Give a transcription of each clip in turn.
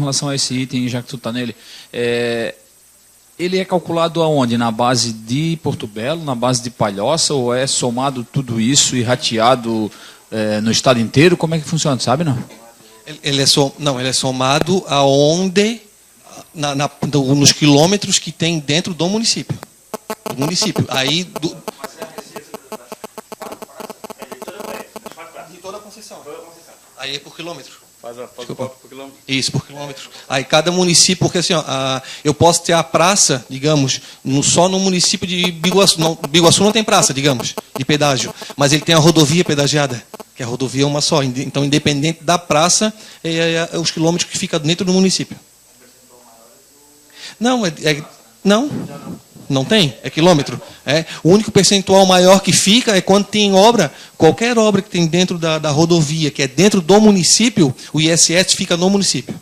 relação a esse item, já que tu está nele. Ele é calculado aonde? Na base de Porto Belo, na base de Palhoça, ou é somado tudo isso e rateado no estado inteiro? Como é que funciona, sabe, não? Ele é somado aonde, nos quilômetros que tem dentro do município. Aí, de toda a concessão. Aí é por quilômetro. Por quilômetro. Isso, por quilômetro. Aí cada município, porque assim, eu posso ter a praça, digamos, só no município de Biguaçu. Biguaçu não tem praça, digamos, de pedágio, mas ele tem a rodovia pedagiada, que a rodovia é uma só. Então, independente da praça, é os quilômetros que ficam dentro do município. Não tem, é quilômetro. O único percentual maior que fica é quando tem obra, qualquer obra que tem dentro da rodovia, que é dentro do município, o ISS fica no município.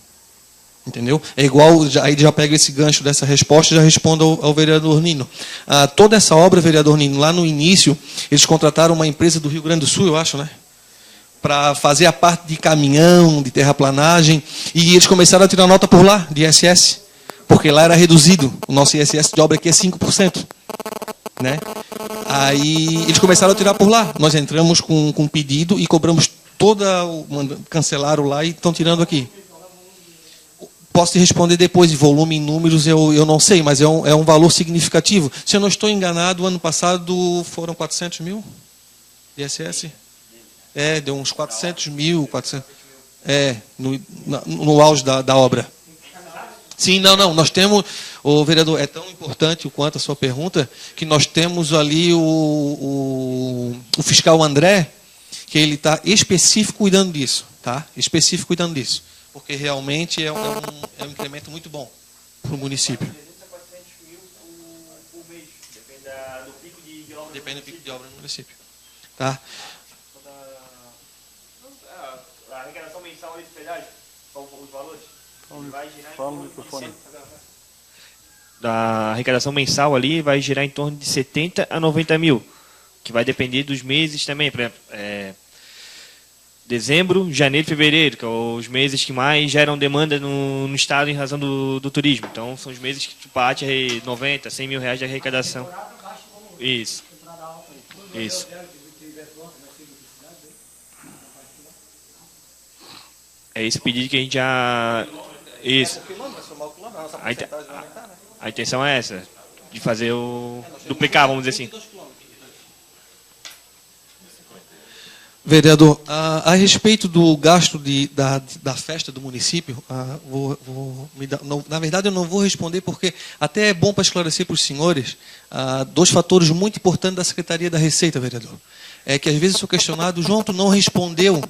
Entendeu? É igual, aí já pego esse gancho dessa resposta e já respondo ao vereador Nino. Toda essa obra, vereador Nino, lá no início, eles contrataram uma empresa do Rio Grande do Sul, eu acho, né? Para fazer a parte de caminhão, de terraplanagem, e eles começaram a tirar nota por lá, de ISS. Porque lá era reduzido. O nosso ISS de obra aqui é 5%. Né? Aí eles começaram a tirar por lá. Nós entramos com um pedido e cobramos cancelaram lá e estão tirando aqui. Posso te responder depois, de volume em números, eu não sei, mas é um valor significativo. Se eu não estou enganado, ano passado foram 400 mil de ISS? Deu uns 400 mil. No auge da obra. Sim, não. Nós temos, vereador, é tão importante o quanto a sua pergunta, que nós temos ali o fiscal André, que ele está específico cuidando disso. Tá? Específico cuidando disso. Porque realmente é um incremento muito bom para o município. Depende do pico de obra no município. Tá? A arrecadação mensal ali de pedágio, os valores? Fala no microfone. Da arrecadação mensal ali vai girar em torno de 70 a 90 mil, que vai depender dos meses também. Por exemplo, dezembro, janeiro e fevereiro, que são os meses que mais geram demanda no estado em razão do turismo. Então, são os meses que tu bate 90, 100 mil reais de arrecadação. Isso. É esse pedido que a gente já... Isso. A intenção é essa, de fazer duplicar, vamos dizer assim. Vereador, a respeito do gasto da festa do município, na verdade eu não vou responder porque até é bom para esclarecer para os senhores dois fatores muito importantes da Secretaria da Receita, vereador. É que às vezes eu sou questionado, João, tu não respondeu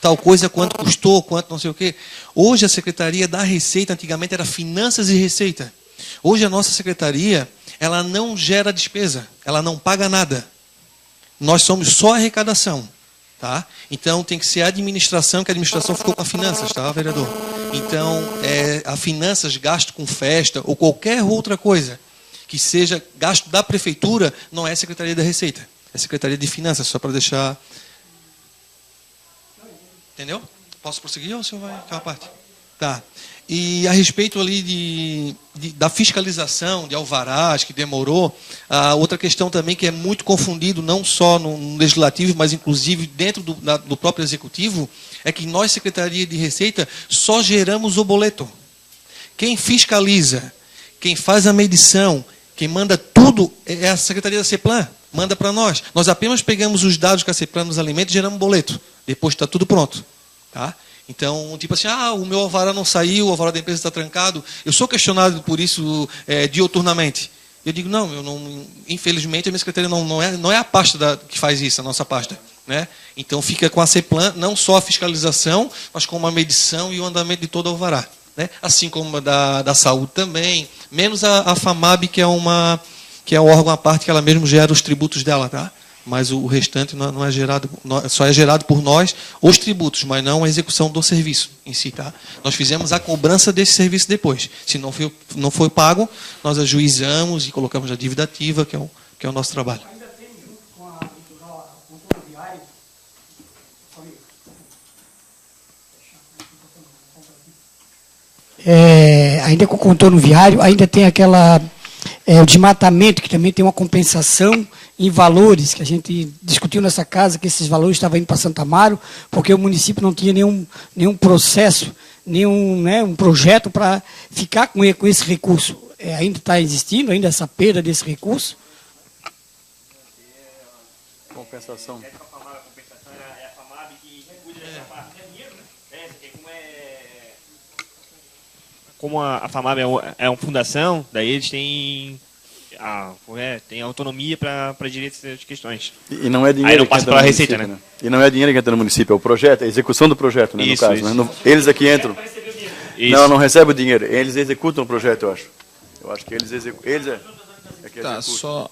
tal coisa, quanto custou, quanto não sei o quê. Hoje a Secretaria da Receita, antigamente era Finanças e Receita. Hoje a nossa Secretaria, ela não gera despesa, ela não paga nada. Nós somos só arrecadação. Tá? Então tem que ser a administração, que a administração ficou com a finanças, tá, vereador? Então, a finanças gasto com festa ou qualquer outra coisa que seja gasto da prefeitura, não é Secretaria da Receita, é Secretaria de Finanças, só para deixar. Entendeu? Posso prosseguir ou o senhor vai aquela parte? Tá. E a respeito ali da fiscalização, de alvarás, que demorou, outra questão também que é muito confundido, não só no Legislativo, mas inclusive dentro do próprio Executivo, é que nós, Secretaria de Receita, só geramos o boleto. Quem fiscaliza, quem faz a medição, quem manda tudo é a Secretaria da CEPLAN, manda para nós. Nós apenas pegamos os dados que a CEPLAN nos alimenta e geramos um boleto. Depois está tudo pronto. Tá? Então, tipo assim, o meu alvará não saiu, o alvará da empresa está trancado. Eu sou questionado por isso dioturnamente. Eu digo, infelizmente a minha secretaria não é a pasta que faz isso, a nossa pasta. Né? Então fica com a CEPLAN, não só a fiscalização, mas com a medição e o andamento de todo o alvará. Né? Assim como a da saúde também, menos a FAMAB, que é um órgão à parte que ela mesmo gera os tributos dela, tá? Mas o restante não é gerado, só é gerado por nós os tributos, mas não a execução do serviço em si. Tá? Nós fizemos a cobrança desse serviço depois. Se não foi pago, nós ajuizamos e colocamos a dívida ativa, que é o nosso trabalho. Ainda tem, junto com a controle viário, ainda com o contorno viário, ainda tem o desmatamento, que também tem uma compensação em valores, que a gente discutiu nessa casa, que esses valores estavam indo para Santo Amaro, porque o município não tinha nenhum processo, um projeto para ficar com esse recurso. Ainda está existindo, ainda essa perda desse recurso? Compensação. É a FAMAB que cuida dessa parte. É dinheiro, né? Como a FAMAB é uma fundação, daí eles têm tem autonomia para direito essas questões. E não é dinheiro Aí não que passa entra pela no receita, município, né? E não é dinheiro que entra no município, é o projeto, é a execução do projeto, né, Isso, no caso. isso. Né? Eles aqui entram. Isso. Não recebem o dinheiro, eles executam o projeto, eu acho. Eu acho que eles executam. Tá, senhor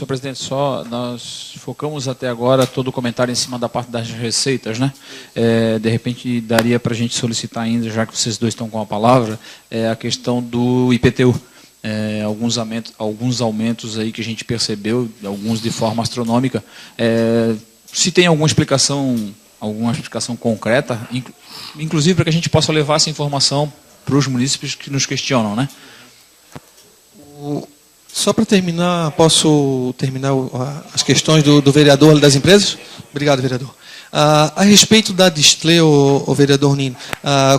presidente, nós focamos até agora todo o comentário em cima da parte das receitas, né? De repente daria para a gente solicitar ainda, já que vocês dois estão com a palavra, a questão do IPTU. Alguns aumentos aí que a gente percebeu, alguns de forma astronômica. Se tem alguma explicação concreta, inclusive para que a gente possa levar essa informação para os munícipes que nos questionam, né? Só para terminar, posso terminar as questões do vereador das empresas? Obrigado, vereador. A respeito da Distlê, o vereador Nino,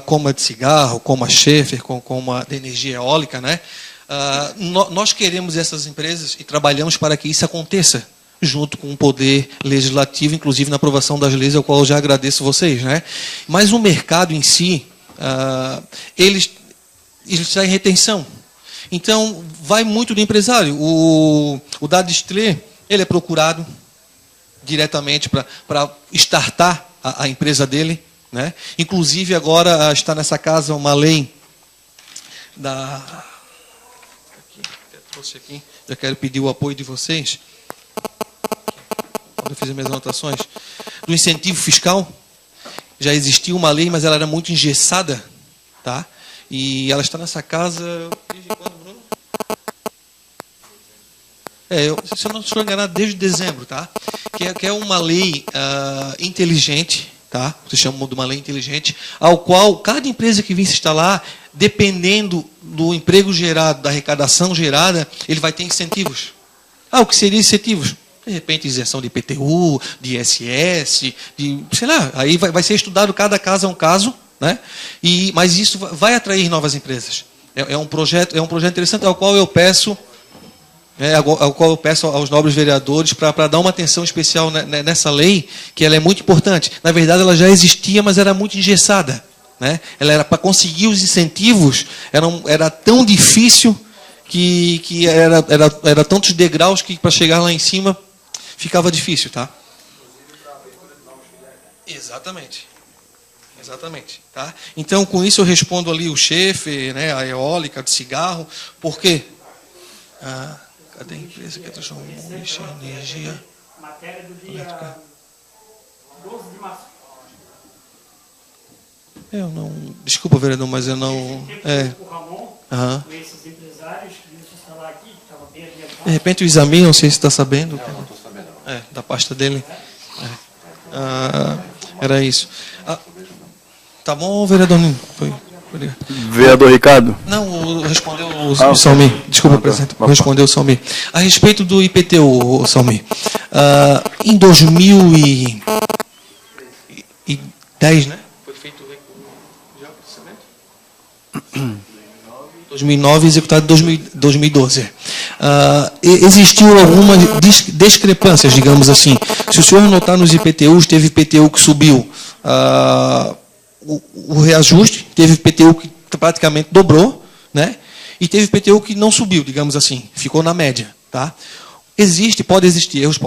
como a de cigarro, como a Schaeffer, como a de energia eólica, né? Nós queremos essas empresas e trabalhamos para que isso aconteça, junto com o poder legislativo, inclusive na aprovação das leis, ao qual eu já agradeço vocês, né? Mas o mercado em si, ele está em retenção. Então, vai muito do empresário. O da Distlê, ele é procurado diretamente para startar a empresa dele, né? Inclusive, agora está nessa casa uma lei trouxe aqui, já quero pedir o apoio de vocês. Eu fiz as minhas anotações. Do incentivo fiscal. Já existia uma lei, mas ela era muito engessada, tá? E ela está nessa casa desde quando, Bruno? Se eu não estou enganado, desde dezembro, tá? Que é uma lei inteligente, tá? Vocês chamam de uma lei inteligente, ao qual cada empresa que vir se instalar, dependendo do emprego gerado, da arrecadação gerada, ele vai ter incentivos. O que seriam incentivos? De repente, isenção de IPTU, de ISS, sei lá, aí vai ser estudado cada caso a um caso, né? Mas isso vai atrair novas empresas. É um projeto interessante ao qual eu peço aos nobres vereadores para dar uma atenção especial nessa lei, que ela é muito importante. Na verdade, ela já existia, mas era muito engessada, né? Ela era para conseguir os incentivos, era tão difícil que era tantos degraus que para chegar lá em cima ficava difícil, tá? Exatamente. Tá? Então, com isso eu respondo ali o Schaeffer, né, a eólica, de cigarro. Por quê? Cadê a empresa que transformou em energia? Matéria do dia 12 de março. Eu não... Desculpa, vereador, mas eu não... O Ramon, Aham. esses empresários que vinham se instalar aqui, que estavam bem adiantados. De repente o exame, não sei se está sabendo. Não estou sabendo. Da pasta dele. Era isso. Tá bom, vereador Nino? Foi. Vereador Ricardo? Não, respondeu o Salmi. Desculpa, presidente. Respondeu o Salmi. A respeito do IPTU, Salmi. Em 2010, né? Foi feito o já o processamento? 2009, executado em 2012. Existiu algumas discrepâncias, digamos assim. Se o senhor notar nos IPTUs, teve IPTU que subiu o reajuste, teve IPTU que praticamente dobrou, né? E teve IPTU que não subiu, digamos assim, ficou na média, tá? Pode existir erros,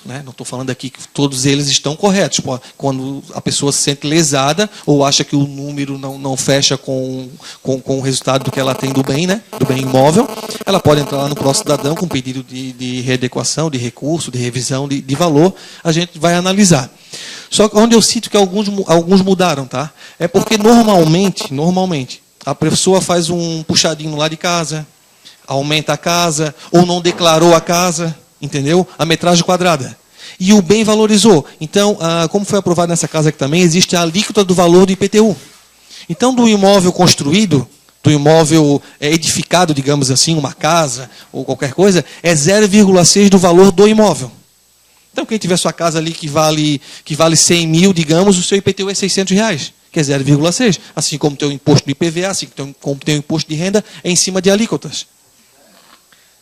né? Não estou falando aqui que todos eles estão corretos. Quando a pessoa se sente lesada ou acha que o número não fecha com o resultado do que ela tem do bem, né? Do bem imóvel, ela pode entrar lá no Pró-Cidadão com pedido de readequação, de recurso, de revisão de valor, a gente vai analisar. Só que onde eu cito que alguns mudaram, tá? É porque normalmente, a pessoa faz um puxadinho lá de casa, aumenta a casa, ou não declarou a casa, entendeu? A metragem quadrada. E o bem valorizou. Então, como foi aprovado nessa casa aqui também, existe a alíquota do valor do IPTU. Então, do imóvel construído, do imóvel edificado, digamos assim, uma casa ou qualquer coisa, é 0,6 do valor do imóvel. Então, quem tiver sua casa ali que vale 100 mil, digamos, o seu IPTU é R$600, que é 0,6. Assim como tem o imposto do IPVA, assim como tem o imposto de renda, é em cima de alíquotas.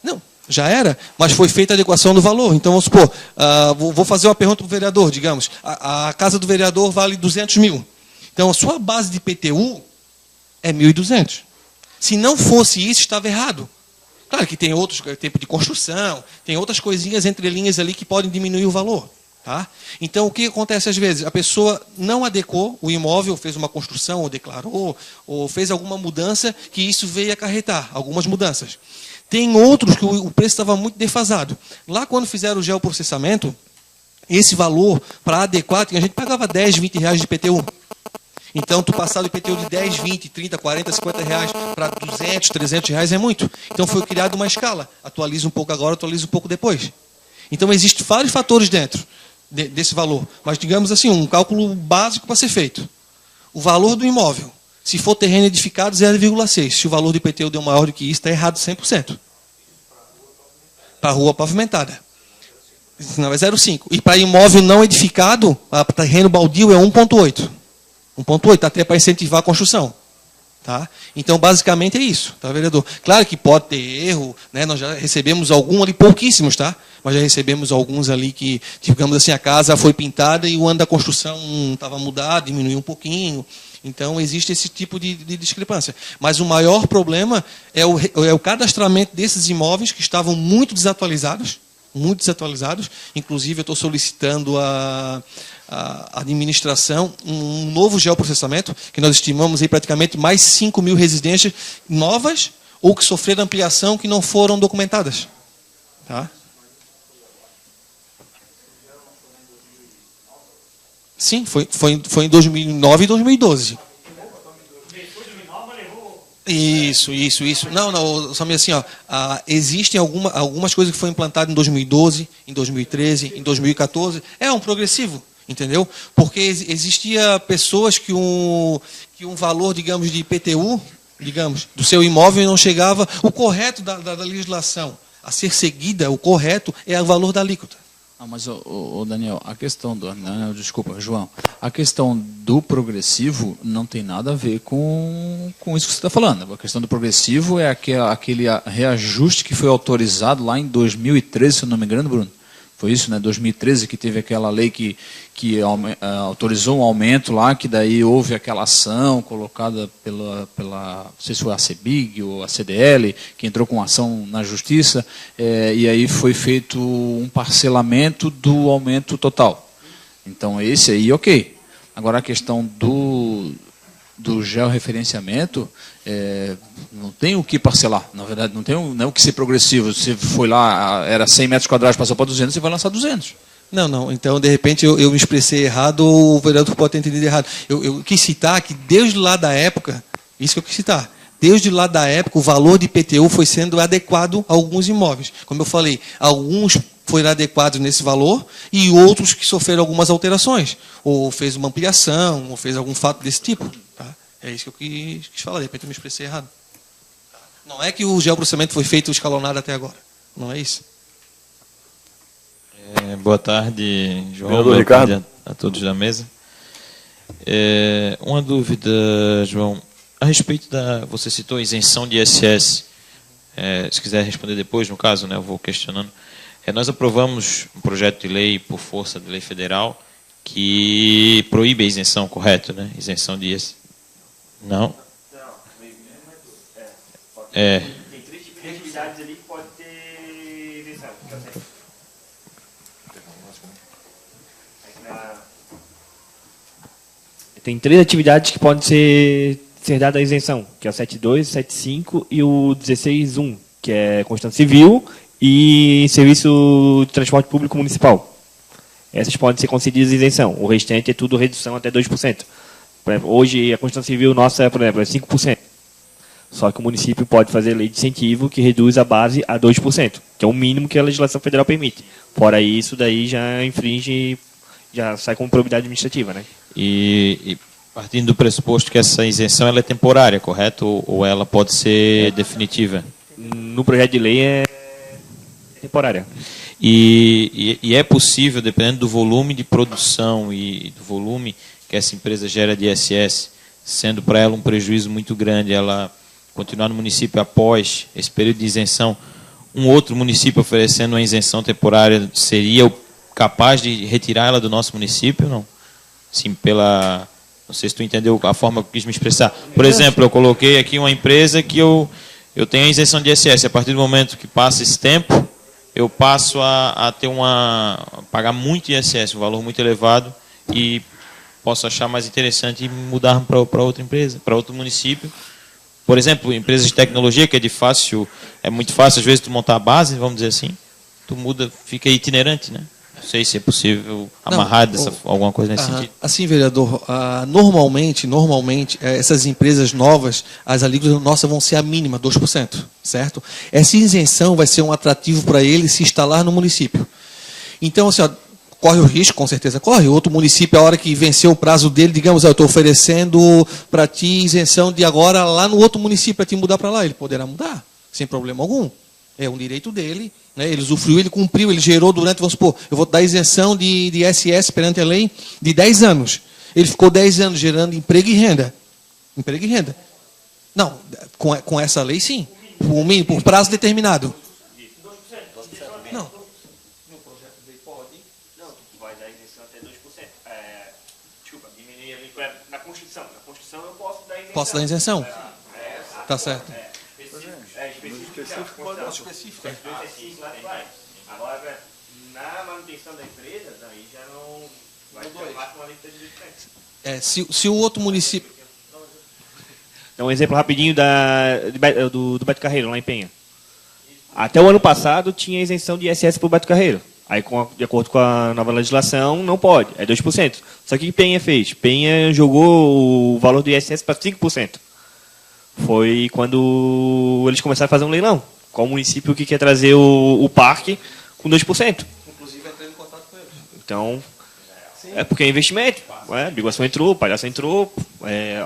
Não, já era, mas foi feita a adequação do valor. Então, vamos supor, vou fazer uma pergunta para o vereador, digamos. A casa do vereador vale 200 mil. Então, a sua base de IPTU é 1.200. Se não fosse isso, estava errado. Claro que tem outros, tempo de construção, tem outras coisinhas entre linhas ali que podem diminuir o valor. Tá? Então, o que acontece às vezes? A pessoa não adequou o imóvel, fez uma construção, ou declarou, ou fez alguma mudança, que isso veio acarretar, algumas mudanças. Tem outros que o preço estava muito defasado. Lá, quando fizeram o geoprocessamento, esse valor, para adequar, a gente pagava 10, 20 reais de IPTU. Então, tu passar do IPTU de 10, 20, 30, 40, 50 reais para 200, 300 reais é muito. Então, foi criada uma escala. Atualiza um pouco agora, atualiza um pouco depois. Então, existem vários fatores dentro desse valor. Mas, digamos assim, um cálculo básico para ser feito. O valor do imóvel, se for terreno edificado, 0,6. Se o valor do IPTU deu maior do que isso, está errado 100%. Para a rua pavimentada. Não, é 0,5. E para imóvel não edificado, para terreno baldio é 1,8. 1,8, até para incentivar a construção. Tá? Então, basicamente é isso, tá, vereador? Claro que pode ter erro, né? Nós já recebemos algum ali, pouquíssimos, tá? Mas já recebemos alguns ali que, digamos assim, a casa foi pintada e o ano da construção estava mudado, diminuiu um pouquinho. Então, existe esse tipo de discrepância. Mas o maior problema é o cadastramento desses imóveis que estavam muito desatualizados. Inclusive, eu estou solicitando a administração um novo geoprocessamento, que nós estimamos aí praticamente mais 5 mil residências novas ou que sofreram ampliação que não foram documentadas. Tá? Sim, foi em 2009 e 2012. Isso. Não, só assim, ó, existem algumas coisas que foram implantadas em 2012, em 2013, em 2014. É um progressivo, entendeu? Porque existia pessoas que um valor, digamos, de IPTU, digamos, do seu imóvel não chegava. O correto da legislação a ser seguida, o correto é o valor da alíquota. Mas, Daniel, a questão desculpa, João, a questão do progressivo não tem nada a ver com isso que você está falando. A questão do progressivo é aquele reajuste que foi autorizado lá em 2013, se eu não me engano, Bruno. Foi isso, né? 2013 que teve aquela lei que autorizou um aumento lá, que daí houve aquela ação colocada pela não sei se foi a CEBIG ou a CDL, que entrou com ação na justiça, e aí foi feito um parcelamento do aumento total. Então, esse aí, ok. Agora, a questão do georreferenciamento, não tem o que parcelar, na verdade, não tem o que ser progressivo. Você foi lá, era 100 metros quadrados, passou para 200, você vai lançar 200. Não, então, de repente, eu me expressei errado, ou o vereador pode ter entendido errado. Eu quis citar que, desde lá da época, isso que eu quis citar, desde lá da época, o valor de IPTU foi sendo adequado a alguns imóveis. Como eu falei, alguns foram adequados nesse valor e outros que sofreram algumas alterações, ou fez uma ampliação, ou fez algum fato desse tipo. Tá? É isso que eu quis falar, de repente eu me expressei errado. Não é que o geoprocessamento foi feito escalonado até agora. Não é isso. Boa tarde, João. Vereador Ricardo. A todos da mesa. Uma dúvida, João. A respeito você citou a isenção de ISS. Se quiser responder depois, no caso, né, eu vou questionando. Nós aprovamos um projeto de lei por força de lei federal que proíbe a isenção, correto? Né? Isenção de ISS. Não? Tem 3 tipos de atividades ali que pode ter isenção. Tem 3 atividades que podem ser dada a isenção, que é o 7.2, 7.5 e o 16.1, que é construção civil e serviço de transporte público municipal. Essas podem ser concedidas isenção. O restante é tudo redução até 2%. Por exemplo, hoje a construção civil nossa, por exemplo, é 5%. Só que o município pode fazer lei de incentivo que reduz a base a 2%, que é o mínimo que a legislação federal permite. Fora isso, daí já infringe, já sai como probidade administrativa, né? E Partindo do pressuposto que essa isenção ela é temporária, correto? Ou ela pode ser definitiva? No projeto de lei é temporária. E é possível, dependendo do volume de produção e do volume que essa empresa gera de ISS, sendo para ela um prejuízo muito grande, ela continuar no município após esse período de isenção, um outro município oferecendo uma isenção temporária seria capaz de retirar ela do nosso município? Não? Sim, não sei se tu entendeu a forma que eu quis me expressar. Por exemplo, eu coloquei aqui uma empresa que eu tenho a isenção de ISS. A partir do momento que passa esse tempo, eu passo a pagar muito ISS, um valor muito elevado, e posso achar mais interessante mudar para outra empresa, para outro município. Por exemplo, empresas de tecnologia, que é muito fácil às vezes tu montar a base, vamos dizer assim, tu muda, fica itinerante, né? Não sei se é possível amarrar alguma coisa nesse sentido. Assim, vereador, normalmente, essas empresas novas, as alíquotas nossas vão ser a mínima, 2%, certo? Essa isenção vai ser um atrativo para ele se instalar no município. Então, assim, corre o risco, com certeza corre. Outro município, a hora que venceu o prazo dele, digamos, eu estou oferecendo para ti isenção de agora lá no outro município para te mudar para lá. Ele poderá mudar, sem problema algum. É um direito dele, né? Ele usufruiu, ele cumpriu, ele gerou durante, vamos supor, eu vou dar isenção de ISS perante a lei de 10 anos. Ele ficou 10 anos gerando emprego e renda. Emprego e renda. Não, com essa lei sim. Por prazo determinado. Não. Na Constituição eu posso dar isenção. Posso dar isenção? Tá certo. Específico. Agora, na manutenção da empresa, aí já não vai ter uma lista de diferença. Se o outro município... Um exemplo rapidinho do Beto Carreiro, lá em Penha. Até o ano passado tinha isenção de ISS para o Beto Carreiro. Aí, de acordo com a nova legislação, não pode, é 2%. Só que o que Penha fez? Penha jogou o valor do ISS para 5%. Foi quando eles começaram a fazer um leilão. Qual o município que quer trazer o parque com 2%? Inclusive, entrei em contato com eles. Então, é porque é investimento. Biguaçu entrou, Palhaço entrou,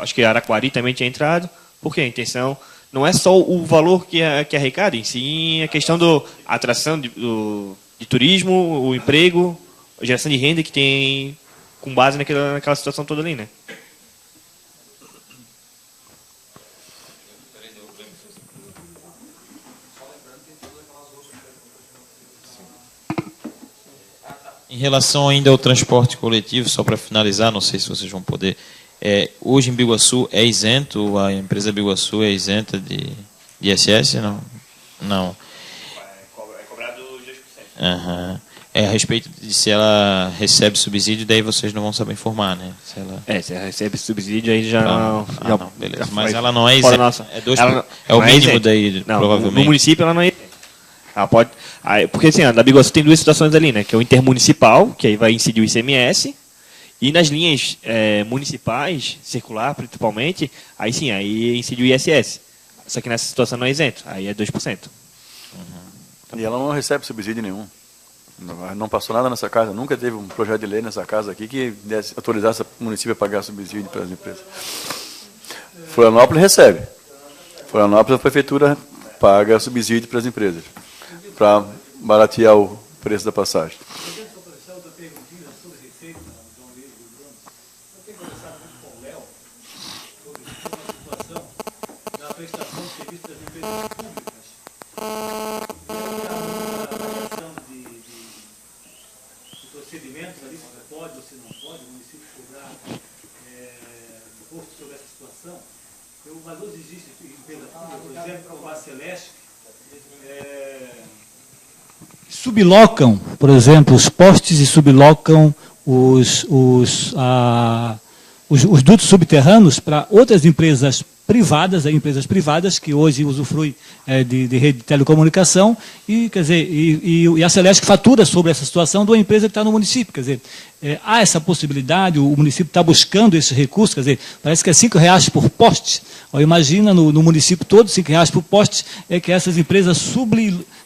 acho que Araquari também tinha entrado. Porque a intenção não é só o valor que arrecada, em sim a questão da atração de turismo, o emprego, a geração de renda que tem com base naquela situação toda ali, né? Em relação ainda ao transporte coletivo, só para finalizar, não sei se vocês vão poder, hoje em Biguaçu é isento, a empresa Biguaçu é isenta de ISS? Não. É cobrado 2%. Uhum. A respeito de se ela recebe subsídio, daí vocês não vão saber informar, né? Se ela recebe subsídio, aí já... não, beleza. Mas ela não é isenta. É o mínimo daí, não, provavelmente. No município ela não é. Ela pode. Porque assim, a da Biguaçu tem duas situações ali, né? Que é o intermunicipal, que aí vai incidir o ICMS, e nas linhas municipais, circular principalmente, aí sim, aí incide o ISS. Só que nessa situação não é isento, aí é 2%. E ela não recebe subsídio nenhum. Não passou nada nessa casa, nunca teve um projeto de lei nessa casa aqui que autorizasse o município a pagar subsídio para as empresas. Florianópolis recebe. Florianópolis, a prefeitura paga subsídio para as empresas, para baratear o preço da passagem. Procedimentos ali, se pode ou se não pode, o município cobrar imposto sobre essa situação. O valor existe em empresa pública, por exemplo, a Celeste, sublocam, por exemplo, os postes e sublocam os dutos subterrâneos para outras empresas privadas que hoje usufruem de rede de telecomunicação e, quer dizer, e a Celeste fatura sobre essa situação de uma empresa que está no município. Quer dizer, há essa possibilidade, o município está buscando esse recurso, quer dizer, parece que é R$5 por poste. Imagina no município todo, R$5 por poste, que essas empresas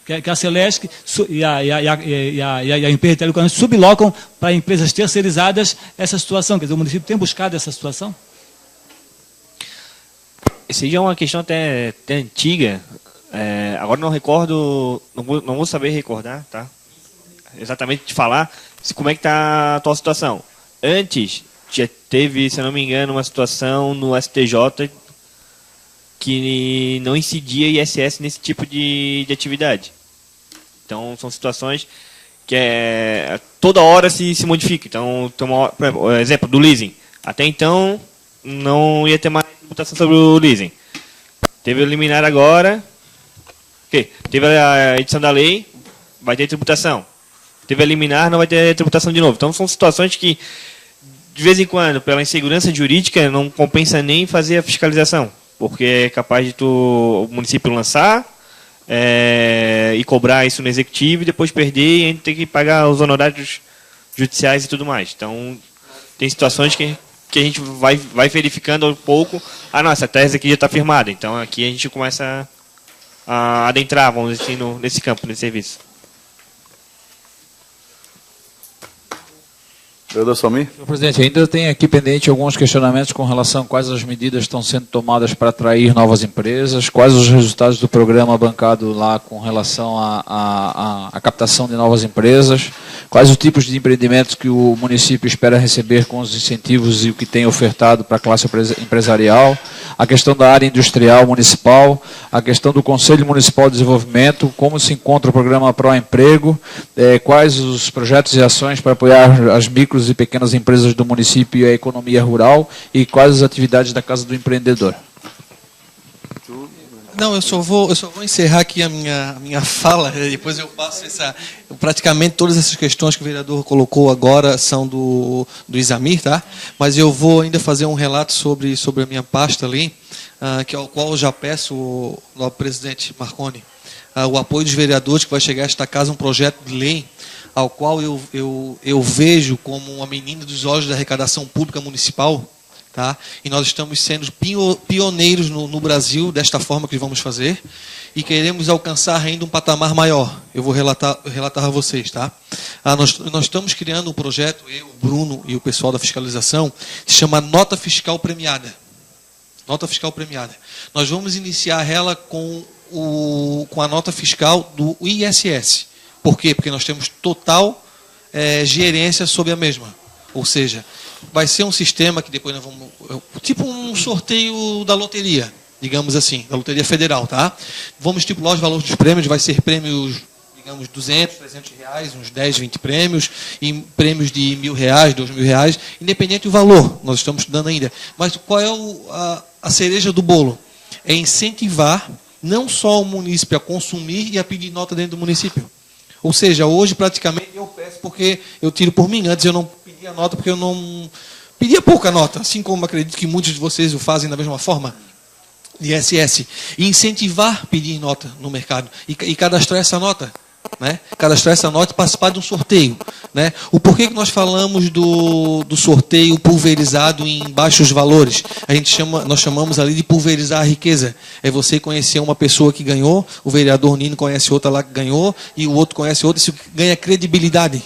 que a Celeste e a empresa de telecomunicação sublocam para empresas terceirizadas essa situação. Quer dizer, o município tem buscado essa situação? Esse já é uma questão até antiga. Agora não recordo, não vou saber recordar, tá? Exatamente de falar como é que está a atual situação. Antes, já teve, se eu não me engano, uma situação no STJ que não incidia ISS nesse tipo de atividade. Então, são situações que toda hora se modifica. Então, por exemplo, o exemplo do leasing. Até então, não ia ter mais tributação sobre o leasing. Teve o liminar agora. Teve a edição da lei, vai ter tributação. Teve a liminar, não vai ter tributação de novo. Então, são situações que, de vez em quando, pela insegurança jurídica, não compensa nem fazer a fiscalização. Porque é capaz de o município lançar e cobrar isso no executivo e depois perder e a gente ter que pagar os honorários judiciais e tudo mais. Então, tem situações que a gente vai verificando um pouco. Não, essa tese aqui já está firmada. Então, aqui a gente começa a adentrar, vamos dizer assim, nesse campo, nesse serviço. Senhor presidente, ainda tem aqui pendente alguns questionamentos com relação a quais as medidas estão sendo tomadas para atrair novas empresas, quais os resultados do programa bancado lá com relação à captação de novas empresas, quais os tipos de empreendimentos que o município espera receber com os incentivos e o que tem ofertado para a classe empresarial, a questão da área industrial municipal, a questão do Conselho Municipal de Desenvolvimento, como se encontra o programa Pro Emprego, quais os projetos e ações para apoiar as micros e pequenas empresas do município e a economia rural e quais as atividades da Casa do Empreendedor. Não, eu só vou encerrar aqui a minha fala, depois eu passo praticamente todas essas questões que o vereador colocou agora são do Isamir, tá? Mas eu vou ainda fazer um relato sobre a minha pasta ali, que ao qual eu já peço ao presidente Marconi o apoio dos vereadores, que vai chegar a esta casa um projeto de lei ao qual eu vejo como uma menina dos olhos da arrecadação pública municipal, tá? E nós estamos sendo pioneiros no Brasil desta forma que vamos fazer e queremos alcançar ainda um patamar maior. Eu vou relatar a vocês, tá? Nós estamos criando um projeto, eu, o Bruno e o pessoal da fiscalização, que se chama Nota Fiscal Premiada. Nota Fiscal Premiada. Nós vamos iniciar ela com a nota fiscal do ISS. Por quê? Porque nós temos total gerência sobre a mesma. Ou seja, vai ser um sistema que depois nós vamos... Tipo um sorteio da loteria, digamos assim, da Loteria Federal, tá? Vamos estipular os valores dos prêmios, vai ser prêmios, digamos, 200, 300 reais, uns 10, 20 prêmios, e prêmios de R$1.000, R$2.000, independente do valor, nós estamos estudando ainda. Mas qual é a cereja do bolo? É incentivar não só o munícipe a consumir e a pedir nota dentro do município. Ou seja, hoje praticamente eu peço porque eu tiro por mim. Antes eu não pedia nota porque eu não... Pedia pouca nota, assim como acredito que muitos de vocês o fazem da mesma forma. ISS. E incentivar pedir nota no mercado. E cadastrar essa nota. Né? Cadastrar essa nota e participar de um sorteio. Né? O porquê que nós falamos do sorteio pulverizado em baixos valores? Nós chamamos ali de pulverizar a riqueza. É você conhecer uma pessoa que ganhou, o vereador Nino conhece outra lá que ganhou, e o outro conhece outra, isso ganha credibilidade.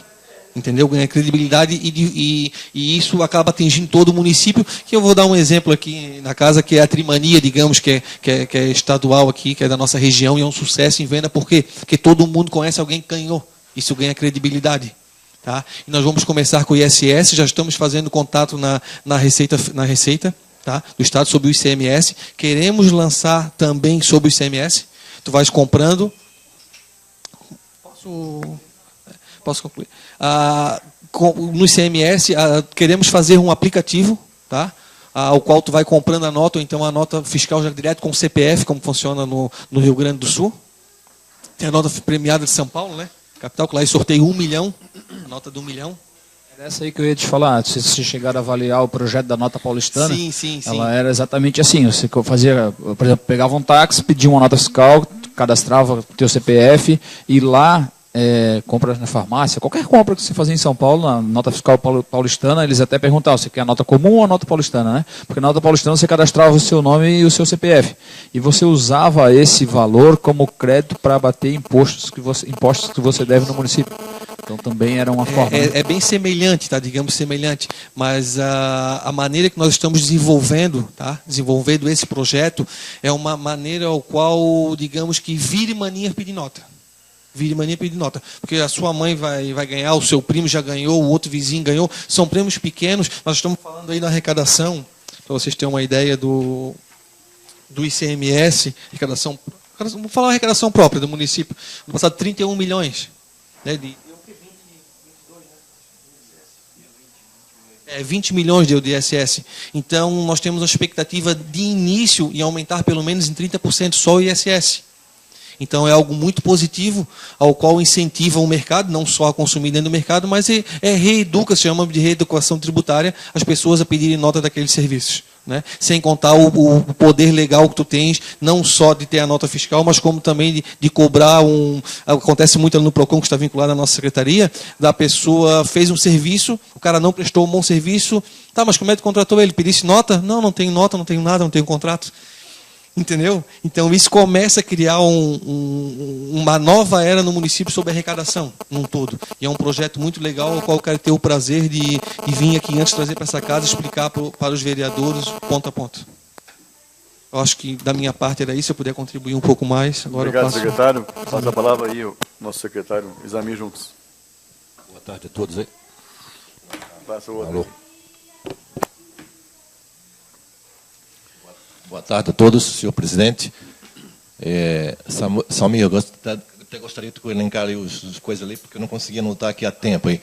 Entendeu? Ganha credibilidade e isso acaba atingindo todo o município, que eu vou dar um exemplo aqui na casa, que é a Trimania, digamos, que é estadual aqui, que é da nossa região, e é um sucesso em venda, porque todo mundo conhece alguém que ganhou. Isso ganha credibilidade. Tá? E nós vamos começar com o ISS, já estamos fazendo contato na Receita tá? Do Estado sobre o ICMS. Queremos lançar também sobre o ICMS. Tu vais comprando... Posso concluir? No ICMS, queremos fazer um aplicativo, tá? Ao qual tu vai comprando a nota, ou então a nota fiscal já direto com o CPF, como funciona no Rio Grande do Sul. Tem a nota premiada de São Paulo, né? Capital, que lá sorteio 1 milhão, a nota de 1 milhão. Era essa aí que eu ia te falar, se você chegar a avaliar o projeto da nota paulistana, sim. Ela era exatamente assim, você fazia, por exemplo, pegava um táxi, pedia uma nota fiscal, cadastrava o teu CPF, e lá... compra na farmácia, qualquer compra que você fazia em São Paulo, na nota fiscal paulistana, eles até perguntavam, você quer a nota comum ou a nota paulistana, né? Porque na nota paulistana você cadastrava o seu nome e o seu CPF. E você usava esse valor como crédito para abater impostos que você deve no município. Então também era uma forma. É bem semelhante, tá? Digamos semelhante, mas a maneira que nós estamos desenvolvendo, tá? Desenvolvendo esse projeto é uma maneira ao qual, digamos que vire mania pedir nota. Vire mania pedir nota. Porque a sua mãe vai ganhar, o seu primo já ganhou, o outro vizinho ganhou. São prêmios pequenos. Nós estamos falando aí da arrecadação, para vocês terem uma ideia do ICMS, arrecadação. Vou falar a arrecadação própria do município. No passado, 31 milhões. Né, 20 milhões de ISS. Então, nós temos a expectativa de início em aumentar pelo menos em 30% só o ISS. Então, é algo muito positivo, ao qual incentiva o mercado, não só a consumir dentro do mercado, mas reeduca, se chama de reeducação tributária, as pessoas a pedirem nota daqueles serviços. Né? Sem contar o poder legal que tu tens, não só de ter a nota fiscal, mas como também de cobrar acontece muito no PROCON, que está vinculado à nossa secretaria, da pessoa fez um serviço, o cara não prestou um bom serviço, tá, mas como é que contratou ele? Pedisse nota? Não tenho nota, não tenho nada, não tenho contrato. Entendeu? Então isso começa a criar uma nova era no município sobre arrecadação, num todo. E é um projeto muito legal, ao qual eu quero ter o prazer de vir aqui antes trazer para essa casa e explicar para os vereadores ponto a ponto. Eu acho que da minha parte era isso, se eu puder contribuir um pouco mais. Agora obrigado, eu passo... secretário. Passa a palavra aí, o nosso secretário Exami Juntos. Boa tarde a todos aí. Passa o outro. Alô. Boa tarde a todos, senhor presidente. Salmir, eu até gostaria de elencar as coisas ali, porque eu não conseguia anotar aqui a tempo. Aí.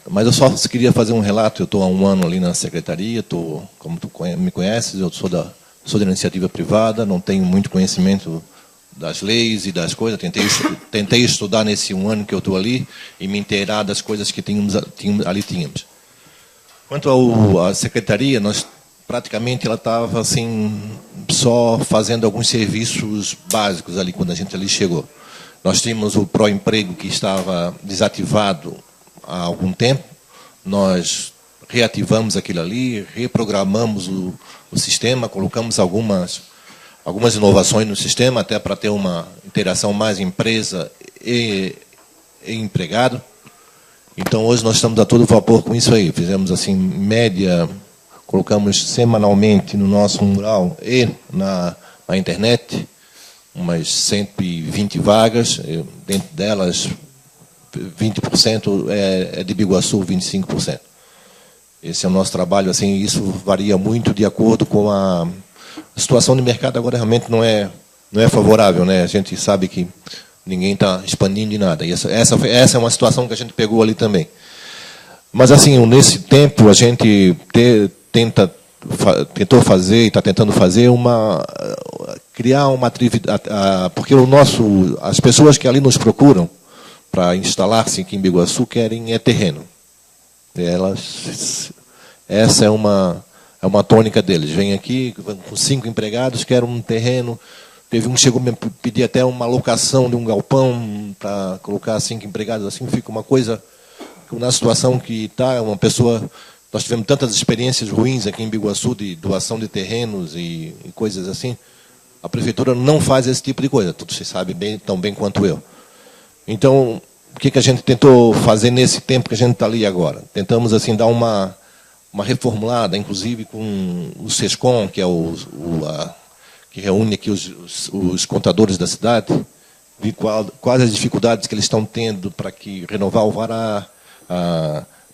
Mas eu só queria fazer um relato. Eu estou há um ano ali na secretaria, como tu me conheces, eu sou da iniciativa privada, não tenho muito conhecimento das leis e das coisas. Tentei estudar nesse um ano que eu estou ali e me inteirar das coisas que ali tínhamos. Quanto à secretaria, nós praticamente ela estava assim só fazendo alguns serviços básicos ali quando a gente ali chegou. Nós tínhamos o Proemprego que estava desativado há algum tempo. Nós reativamos aquilo ali, reprogramamos o sistema, colocamos algumas inovações no sistema até para ter uma interação mais empresa e empregado. Então hoje nós estamos a todo vapor com isso aí. Fizemos assim média. Colocamos semanalmente no nosso mural e na internet umas 120 vagas, dentro delas 20% é de Biguaçu, 25%. Esse é o nosso trabalho, assim, isso varia muito de acordo com a situação de mercado, agora realmente não é favorável, né? A gente sabe que ninguém está expandindo de nada. E essa é uma situação que a gente pegou ali também. Mas, assim, nesse tempo, a gente tentou fazer e está tentando fazer criar uma atividade, porque as pessoas que ali nos procuram para instalar-se aqui em Biguaçu querem terreno. Essa é uma tônica deles. Vêm aqui com 5 empregados, querem um terreno. Teve um que chegou a me pedir até uma locação de um galpão para colocar 5 empregados. Assim fica uma coisa, na situação que está, uma pessoa... Nós tivemos tantas experiências ruins aqui em Biguaçu de doação de terrenos e coisas assim. A prefeitura não faz esse tipo de coisa, você sabe tão bem quanto eu. Então, o que a gente tentou fazer nesse tempo que a gente está ali agora? Tentamos assim dar uma reformulada, inclusive com o SESCOM, que é que reúne aqui os contadores da cidade, vi quais as dificuldades que eles estão tendo para renovar o alvará,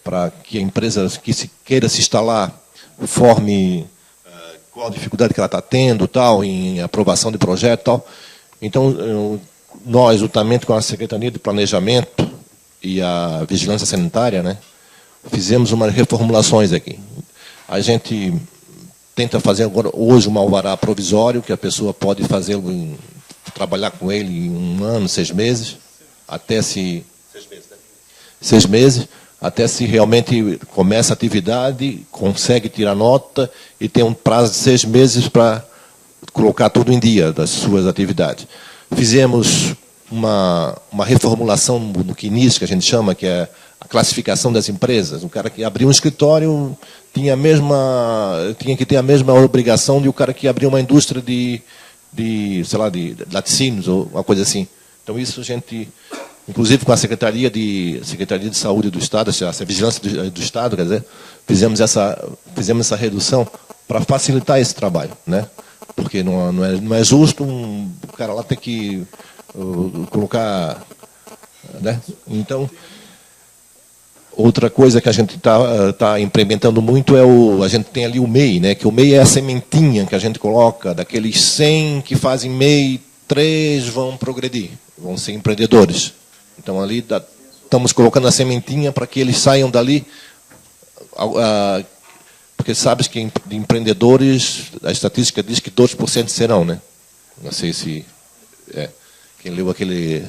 para que a empresa que queira se instalar forme qual a dificuldade que ela está tendo, tal, em aprovação de projeto, tal. Então, nós, juntamente com a Secretaria de Planejamento e a Vigilância Sanitária, né, fizemos umas reformulações aqui. A gente tenta fazer agora, hoje, um alvará provisório, que a pessoa pode trabalhar com ele em 1 ano, 6 meses, até se... 6 meses, né? 6 meses, até se realmente começa a atividade, consegue tirar nota e tem um prazo de 6 meses para colocar tudo em dia das suas atividades. Fizemos uma reformulação no CNIS, que a gente chama, que é a classificação das empresas. O cara que abriu um escritório tinha que ter a mesma obrigação de o cara que abriu uma indústria de laticínios ou uma coisa assim. Então isso a gente inclusive com a Secretaria de Saúde do Estado, a Vigilância do Estado, quer dizer, fizemos essa redução para facilitar esse trabalho, né? Porque não é justo o cara lá ter que colocar, né? Então, outra coisa que a gente tá implementando muito a gente tem ali o MEI, né? Que o MEI é a sementinha que a gente coloca, daqueles 100 que fazem MEI, 3 vão progredir, vão ser empreendedores. Então ali estamos colocando a sementinha para que eles saiam dali, porque sabes que de empreendedores, a estatística diz que 2% serão, né? Não sei se quem leu aquele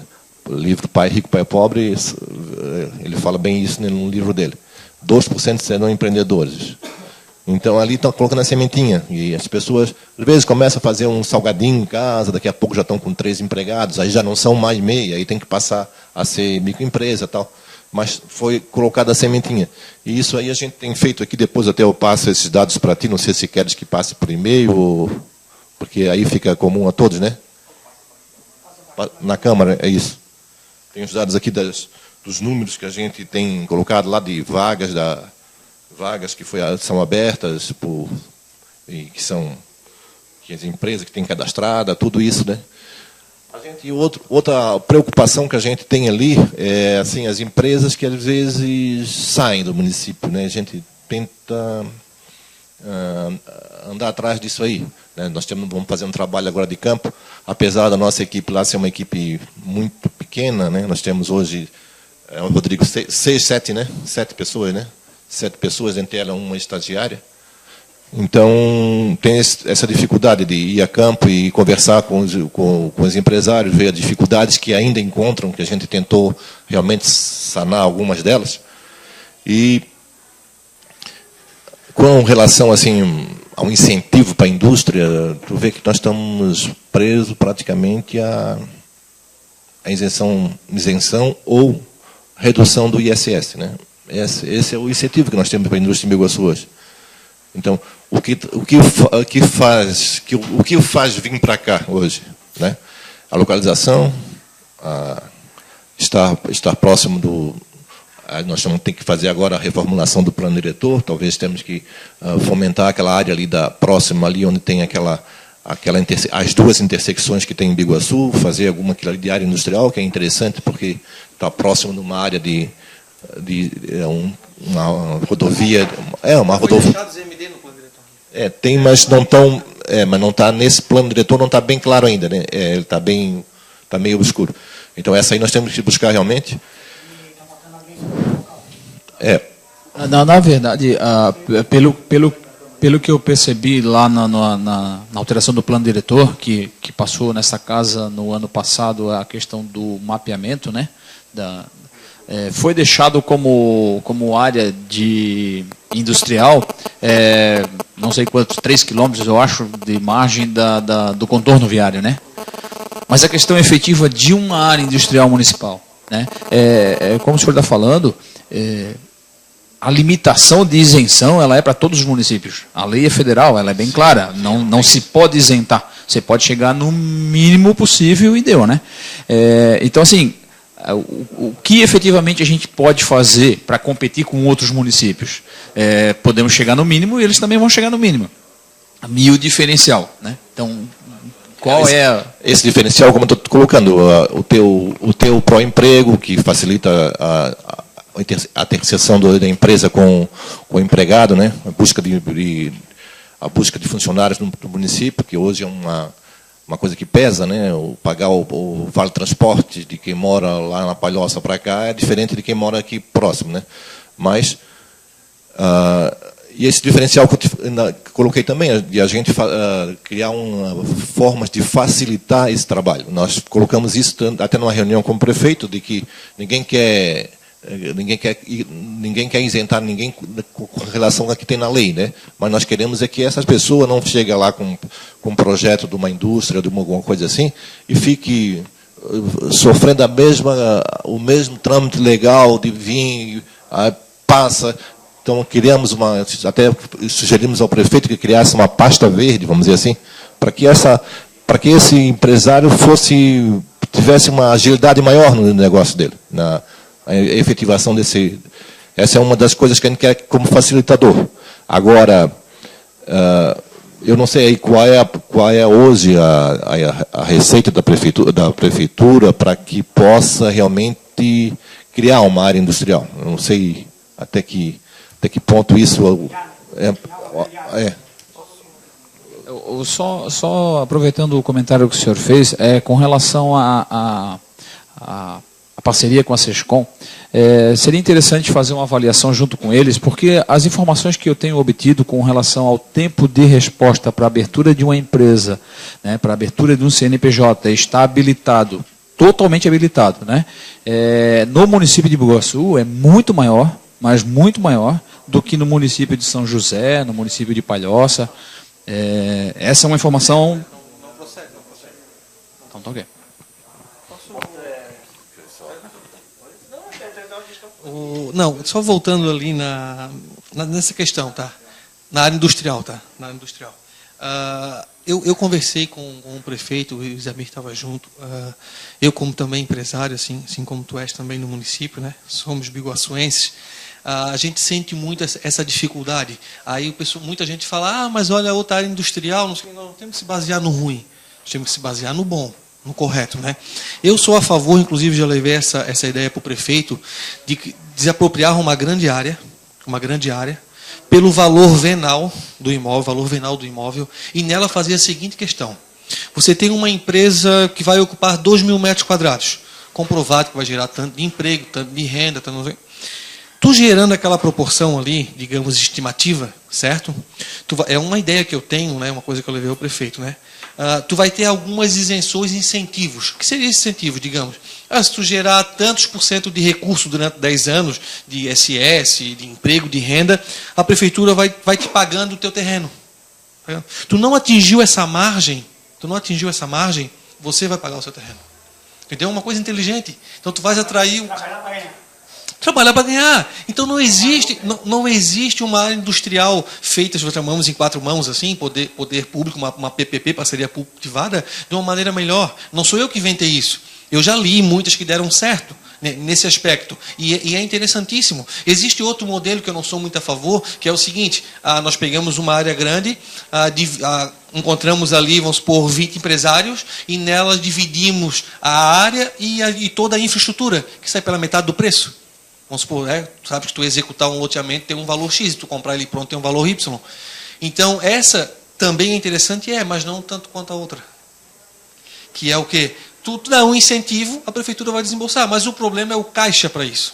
livro Pai Rico, Pai Pobre, ele fala bem isso no livro dele. 2% serão empreendedores. Então, ali estão colocando a sementinha. E as pessoas, às vezes, começam a fazer um salgadinho em casa, daqui a pouco já estão com 3 empregados, aí já não são mais MEI, aí tem que passar a ser microempresa e tal. Mas foi colocada a sementinha. E isso aí a gente tem feito aqui, depois até eu passo esses dados para ti, não sei se queres que passe por e-mail, porque aí fica comum a todos, né? Na Câmara, é isso. Tem os dados aqui dos números que a gente tem colocado lá de vagas que são abertas e que as empresas que têm cadastrada, tudo isso, né? Outra preocupação que a gente tem ali é assim, as empresas que às vezes saem do município, né? A gente tenta andar atrás disso aí, né? Vamos fazer um trabalho agora de campo, apesar da nossa equipe lá ser uma equipe muito pequena, né? Nós temos hoje, Rodrigo, 7 pessoas, né? 7 pessoas, entre elas uma estagiária. Então, tem essa dificuldade de ir a campo e conversar com os empresários, ver as dificuldades que ainda encontram, que a gente tentou realmente sanar algumas delas. E, com relação assim, ao incentivo para a indústria, tu vê que nós estamos presos praticamente à isenção ou redução do ISS, né? Esse é o incentivo que nós temos para a indústria de Biguaçu hoje. Então, o que faz vir para cá hoje, né? A localização, estar próximo do... Nós vamos ter que fazer agora a reformulação do plano diretor, talvez temos que fomentar aquela área ali próxima ali onde tem as duas intersecções que tem em Biguaçu, fazer alguma de área industrial, que é interessante porque está próximo de uma área uma rodovia, uma rodovia. Tem, mas não está nesse plano diretor, não está bem claro ainda, né? Está meio obscuro. Então essa aí nós temos que buscar realmente. Na verdade, pelo que eu percebi lá na alteração do plano diretor, que passou nessa casa no ano passado, a questão do mapeamento, né? Foi deixado como área de industrial, não sei quantos, 3 quilômetros, eu acho, de margem do contorno viário, né? Mas a questão efetiva de uma área industrial municipal, né? Como o senhor está falando, a limitação de isenção ela é para todos os municípios. A lei é federal, ela é bem clara, não se pode isentar. Você pode chegar no mínimo possível e deu, né? Então, assim, o que efetivamente a gente pode fazer para competir com outros municípios? Podemos chegar no mínimo e eles também vão chegar no mínimo. E o diferencial, né? Então, qual é... Esse diferencial, como eu estou colocando, o teu pró-emprego, que facilita a terceirização da empresa com o empregado, né? A busca de funcionários no município, que hoje é uma coisa que pesa, né? Pagar o vale transporte de quem mora lá na Palhoça para cá é diferente de quem mora aqui próximo, né? Mas e esse diferencial que eu coloquei também, de a gente criar formas de facilitar esse trabalho. Nós colocamos isso até numa reunião com o prefeito, de que ninguém quer isentar ninguém com relação ao que tem na lei, né? Mas nós queremos que essas pessoas não cheguem lá com um projeto de uma indústria, de alguma coisa assim, e fique sofrendo o mesmo trâmite legal de vir, passa. Então criamos até sugerimos ao prefeito que criasse uma pasta verde, vamos dizer assim, para que esse empresário tivesse uma agilidade maior no negócio dele, na efetivação desse. Essa é uma das coisas que a gente quer como facilitador. Agora, eu não sei aí qual é hoje a receita da prefeitura para que possa realmente criar uma área industrial. Eu não sei até que ponto isso é. Só aproveitando o comentário que o senhor fez, com relação à parceria com a SESCOM, seria interessante fazer uma avaliação junto com eles, porque as informações que eu tenho obtido com relação ao tempo de resposta para a abertura de uma empresa, né, para a abertura de um CNPJ, está habilitado, totalmente habilitado, né, no município de Biguaçu é muito maior, mas muito maior do que no município de São José, no município de Palhoça. Essa é uma informação... Não procede. Então tá ok. Não, só voltando ali nessa questão, tá? Na área industrial, tá? Na área industrial. Eu conversei com o prefeito, o Isamir estava junto. Eu, como também empresário, assim como tu és também no município, né? Somos biguaçuenses. A gente sente muito essa dificuldade. Aí muita gente fala, mas olha a outra área industrial, não temos que se basear no ruim, temos que se basear no bom, no correto, né? Eu sou a favor, inclusive já levei essa ideia para o prefeito, de desapropriar uma grande área, pelo valor venal do imóvel, e nela fazer a seguinte questão. Você tem uma empresa que vai ocupar 2.000 metros quadrados, comprovado que vai gerar tanto de emprego, tanto de renda, tu gerando aquela proporção ali, digamos, estimativa, certo? É uma ideia que eu tenho, né, uma coisa que eu levei ao prefeito, né? Tu vai ter algumas isenções e incentivos. O que seria esse incentivo, digamos? Se tu gerar tantos % de recurso durante 10 anos, de ISS, de emprego, de renda, a prefeitura vai te pagando o teu terreno. Tu não atingiu essa margem, você vai pagar o seu terreno. Entendeu? Uma coisa inteligente. Então tu vais atrair... Trabalhar para ganhar. Então não existe uma área industrial feita, se chamamos em 4 mãos, assim, poder público, uma PPP, parceria público-privada, de uma maneira melhor. Não sou eu que inventei isso. Eu já li muitas que deram certo nesse aspecto. E é interessantíssimo. Existe outro modelo que eu não sou muito a favor, que é o seguinte, nós pegamos uma área grande, encontramos ali, vamos supor, 20 empresários, e nelas dividimos a área e toda a infraestrutura, que sai pela metade do preço. Vamos supor, tu sabes que tu executar um loteamento tem um valor X, tu comprar ele pronto tem um valor Y. Então, essa também é interessante, mas não tanto quanto a outra. Que é o quê? Tu dá um incentivo, a prefeitura vai desembolsar, mas o problema é o caixa para isso.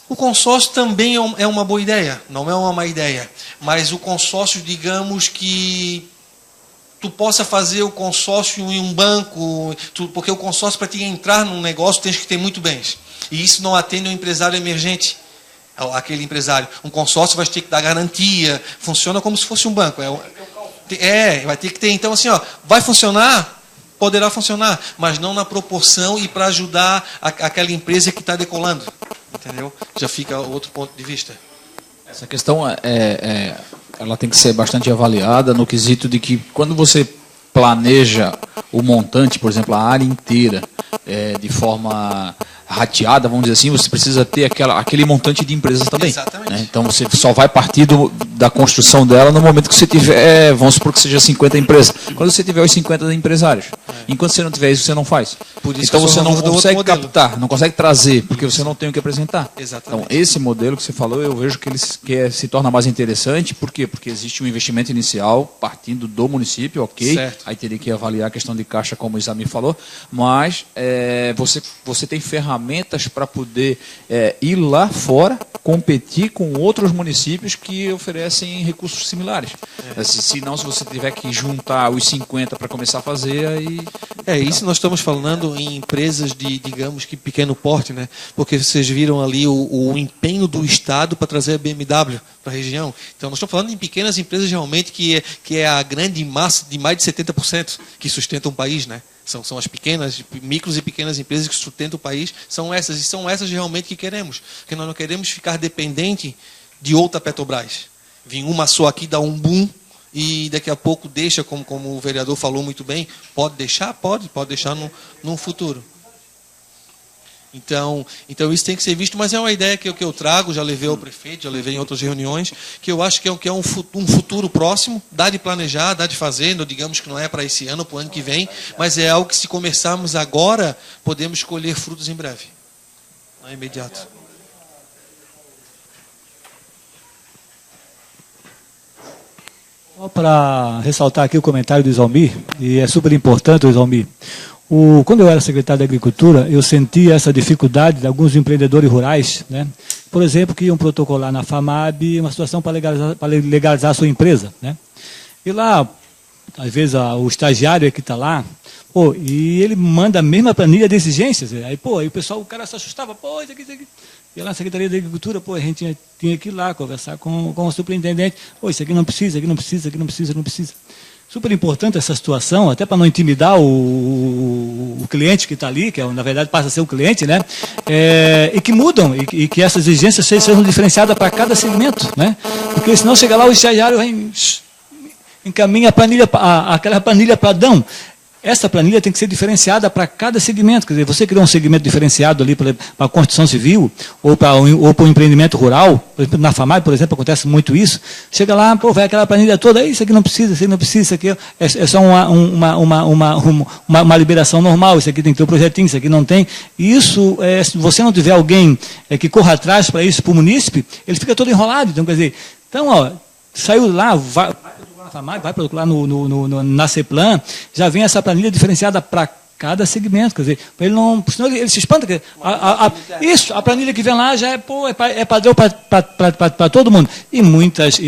O consórcio também é uma boa ideia, não é uma má ideia. Mas o consórcio, digamos que... tu possa fazer o consórcio em um banco, porque o consórcio, para te entrar num negócio, tens que ter muito bens. E isso não atende ao empresário emergente, aquele empresário. Um consórcio vai ter que dar garantia, funciona como se fosse um banco. Vai ter que ter. Então, assim, vai funcionar? Poderá funcionar, mas não na proporção e para ajudar aquela empresa que está decolando. Entendeu? Já fica outro ponto de vista. Essa questão ela tem que ser bastante avaliada no quesito de que quando você planeja o montante, por exemplo, a área inteira, de forma rateada, vamos dizer assim, você precisa ter aquele montante de empresas também. Exatamente. Né? Então você só vai partir da construção dela no momento que você tiver, vamos supor que seja 50 empresas. Quando você tiver os 50 empresários. Enquanto você não tiver isso, você não faz. Então você não consegue captar, não consegue trazer, porque você não tem o que apresentar. Exatamente. Então esse modelo que você falou, eu vejo que ele se torna mais interessante. Por quê? Porque existe um investimento inicial partindo do município, ok? Certo. Aí teria que avaliar a questão de caixa, como o Isamir falou, mas você tem ferramentas para poder ir lá fora, competir com outros municípios que oferecem recursos similares. Se você tiver que juntar os 50 para começar a fazer, aí... Isso nós estamos falando em empresas de, digamos que, pequeno porte, né? Porque vocês viram ali o empenho do Estado para trazer a BMW para a região. Então, nós estamos falando em pequenas empresas realmente que é a grande massa de mais de 70% que sustentam o país, né? São as pequenas, micros e pequenas empresas que sustentam o país, são essas realmente que queremos. Porque nós não queremos ficar dependente de outra Petrobras. Vir uma só aqui, dar um boom e daqui a pouco deixa, como o vereador falou muito bem, pode deixar no futuro. Então isso tem que ser visto, mas é uma ideia que eu trago, já levei ao prefeito, já levei em outras reuniões, que eu acho que é um futuro próximo, dá de planejar, dá de fazer, digamos que não é para esse ano, para o ano que vem, mas é algo que, se começarmos agora, podemos colher frutos em breve, não é imediato. Só para ressaltar aqui o comentário do Isalmir, e é super importante o Isalmir. Quando eu era secretário da Agricultura, eu sentia essa dificuldade de alguns empreendedores rurais, né? Por exemplo, que iam protocolar na FAMAB uma situação para legalizar a sua empresa, né? E lá, às vezes, o estagiário que está lá, e ele manda a mesma planilha de exigências. Aí o cara se assustava, isso aqui. E lá na Secretaria da Agricultura, a gente tinha que ir lá conversar com o superintendente. Isso aqui não precisa, aqui não precisa, aqui não precisa, não precisa. Super importante essa situação, até para não intimidar o cliente que está ali, que na verdade passa a ser o cliente, né? E que mudam, e que essas exigências sejam diferenciadas para cada segmento, né? Porque senão chega lá o estagiário encaminha aquela planilha para Adão. Essa planilha tem que ser diferenciada para cada segmento. Quer dizer, você criar um segmento diferenciado ali para a construção civil ou para o empreendimento rural, por exemplo, na FAMAB, por exemplo, acontece muito isso. Chega lá, vai aquela planilha toda, isso aqui não precisa, isso aqui não precisa, isso aqui é só uma liberação normal, isso aqui tem que ter um projetinho, isso aqui não tem. E isso, se você não tiver alguém que corra atrás para isso, para o munícipe, ele fica todo enrolado. Então, quer dizer, saiu lá, vai procurar na CEPLAN, já vem essa planilha diferenciada para cada segmento, quer dizer, ele não, senão ele se espanta. A planilha que vem lá já é padrão para todo mundo. E muitos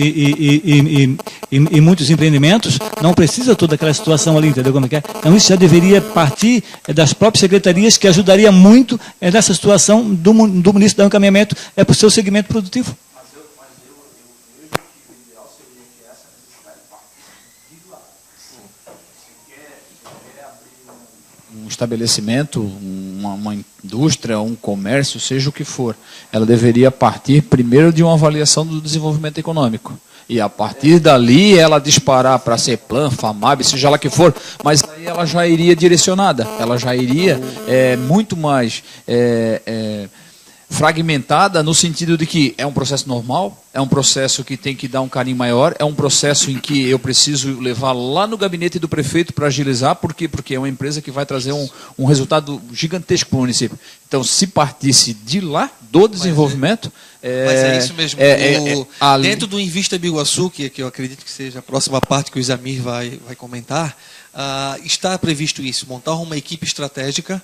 empreendimentos não precisa toda aquela situação ali, entendeu como é que é? Então isso já deveria partir das próprias secretarias, que ajudaria muito nessa situação do município, dar um encaminhamento para o seu segmento produtivo. Um estabelecimento, uma indústria, um comércio, seja o que for, ela deveria partir primeiro de uma avaliação do desenvolvimento econômico. E a partir dali ela disparar para a CEPLAN, FAMAB, seja lá que for, mas aí ela já iria direcionada, ela já iria muito mais fragmentada, no sentido de que é um processo normal, é um processo que tem que dar um carinho maior, é um processo em que eu preciso levar lá no gabinete do prefeito para agilizar, por quê? Porque é uma empresa que vai trazer um resultado gigantesco para o município. Então, se partisse de lá, do desenvolvimento... Mas é isso mesmo. Dentro do Invista Biguaçu, que eu acredito que seja a próxima parte que o Isamir vai comentar, está previsto isso, montar uma equipe estratégica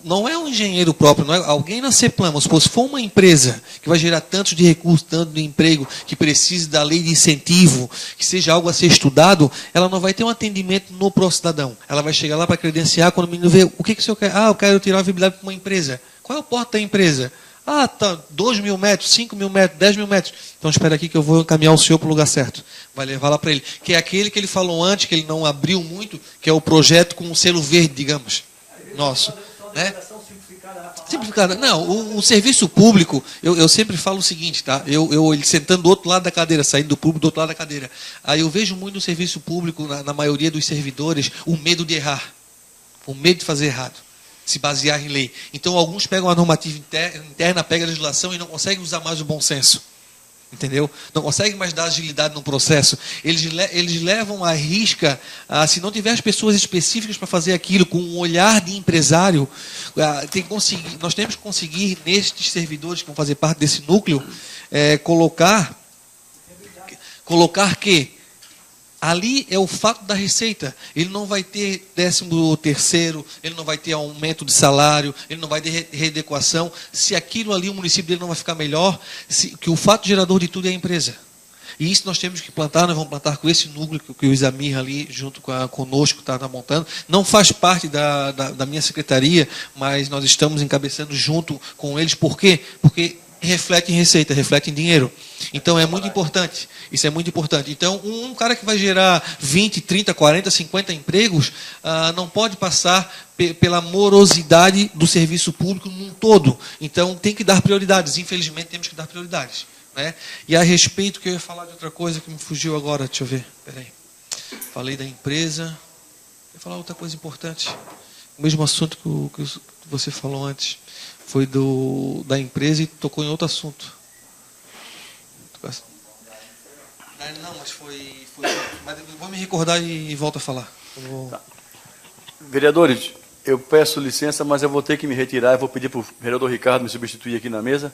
não é um engenheiro próprio, não é alguém na CEPLAN, se for uma empresa que vai gerar tanto de recursos, tanto de emprego, que precise da lei de incentivo, que seja algo a ser estudado, ela não vai ter um atendimento no pró-cidadão. Ela vai chegar lá para credenciar, quando o menino vê, o que o senhor quer? Eu quero tirar a viabilidade para uma empresa. Qual é o porte da empresa? Tá, 2 mil metros, 5 mil metros, 10 mil metros. Então espera aqui que eu vou encaminhar o senhor para o lugar certo. Vai levar lá para ele. Que é aquele que ele falou antes, que ele não abriu muito, que é o projeto com o selo verde, digamos. Nosso. Né? Simplificada. Não, o serviço público, eu sempre falo o seguinte, tá? Ele sentando do outro lado da cadeira, saindo do público do outro lado da cadeira. Aí eu vejo muito no serviço público, na maioria dos servidores, o medo de errar. O medo de fazer errado. Se basear em lei. Então, alguns pegam a normativa interna, pegam a legislação e não conseguem usar mais o bom senso. Entendeu? Não conseguem mais dar agilidade no processo. Eles levam à risca, se não tiver as pessoas específicas para fazer aquilo, com um olhar de empresário, nós temos que conseguir, nestes servidores que vão fazer parte desse núcleo, colocar que ali é o fato da receita. Ele não vai ter 13º, ele não vai ter aumento de salário, ele não vai ter readequação. Se aquilo ali, o município dele não vai ficar melhor, que o fato gerador de tudo é a empresa. E isso nós temos que plantar, nós vamos plantar com esse núcleo que o Isamir ali, junto conosco, está montando. Não faz parte da minha secretaria, mas nós estamos encabeçando junto com eles. Por quê? Porque reflete em receita, reflete em dinheiro. Então é muito importante. Isso é muito importante. Então, um cara que vai gerar 20, 30, 40, 50 empregos, não pode passar pela morosidade do serviço público num todo. Então tem que dar prioridades. Infelizmente temos que dar prioridades. né? E a respeito, que eu ia falar de outra coisa que me fugiu agora, deixa eu ver, peraí. Falei da empresa, eu ia falar outra coisa importante. O mesmo assunto que você falou antes. Foi da empresa e tocou em outro assunto. Não, mas foi mas vou me recordar e volto a falar. Tá. Vereadores, eu peço licença, mas eu vou ter que me retirar. Eu vou pedir para o vereador Ricardo me substituir aqui na mesa,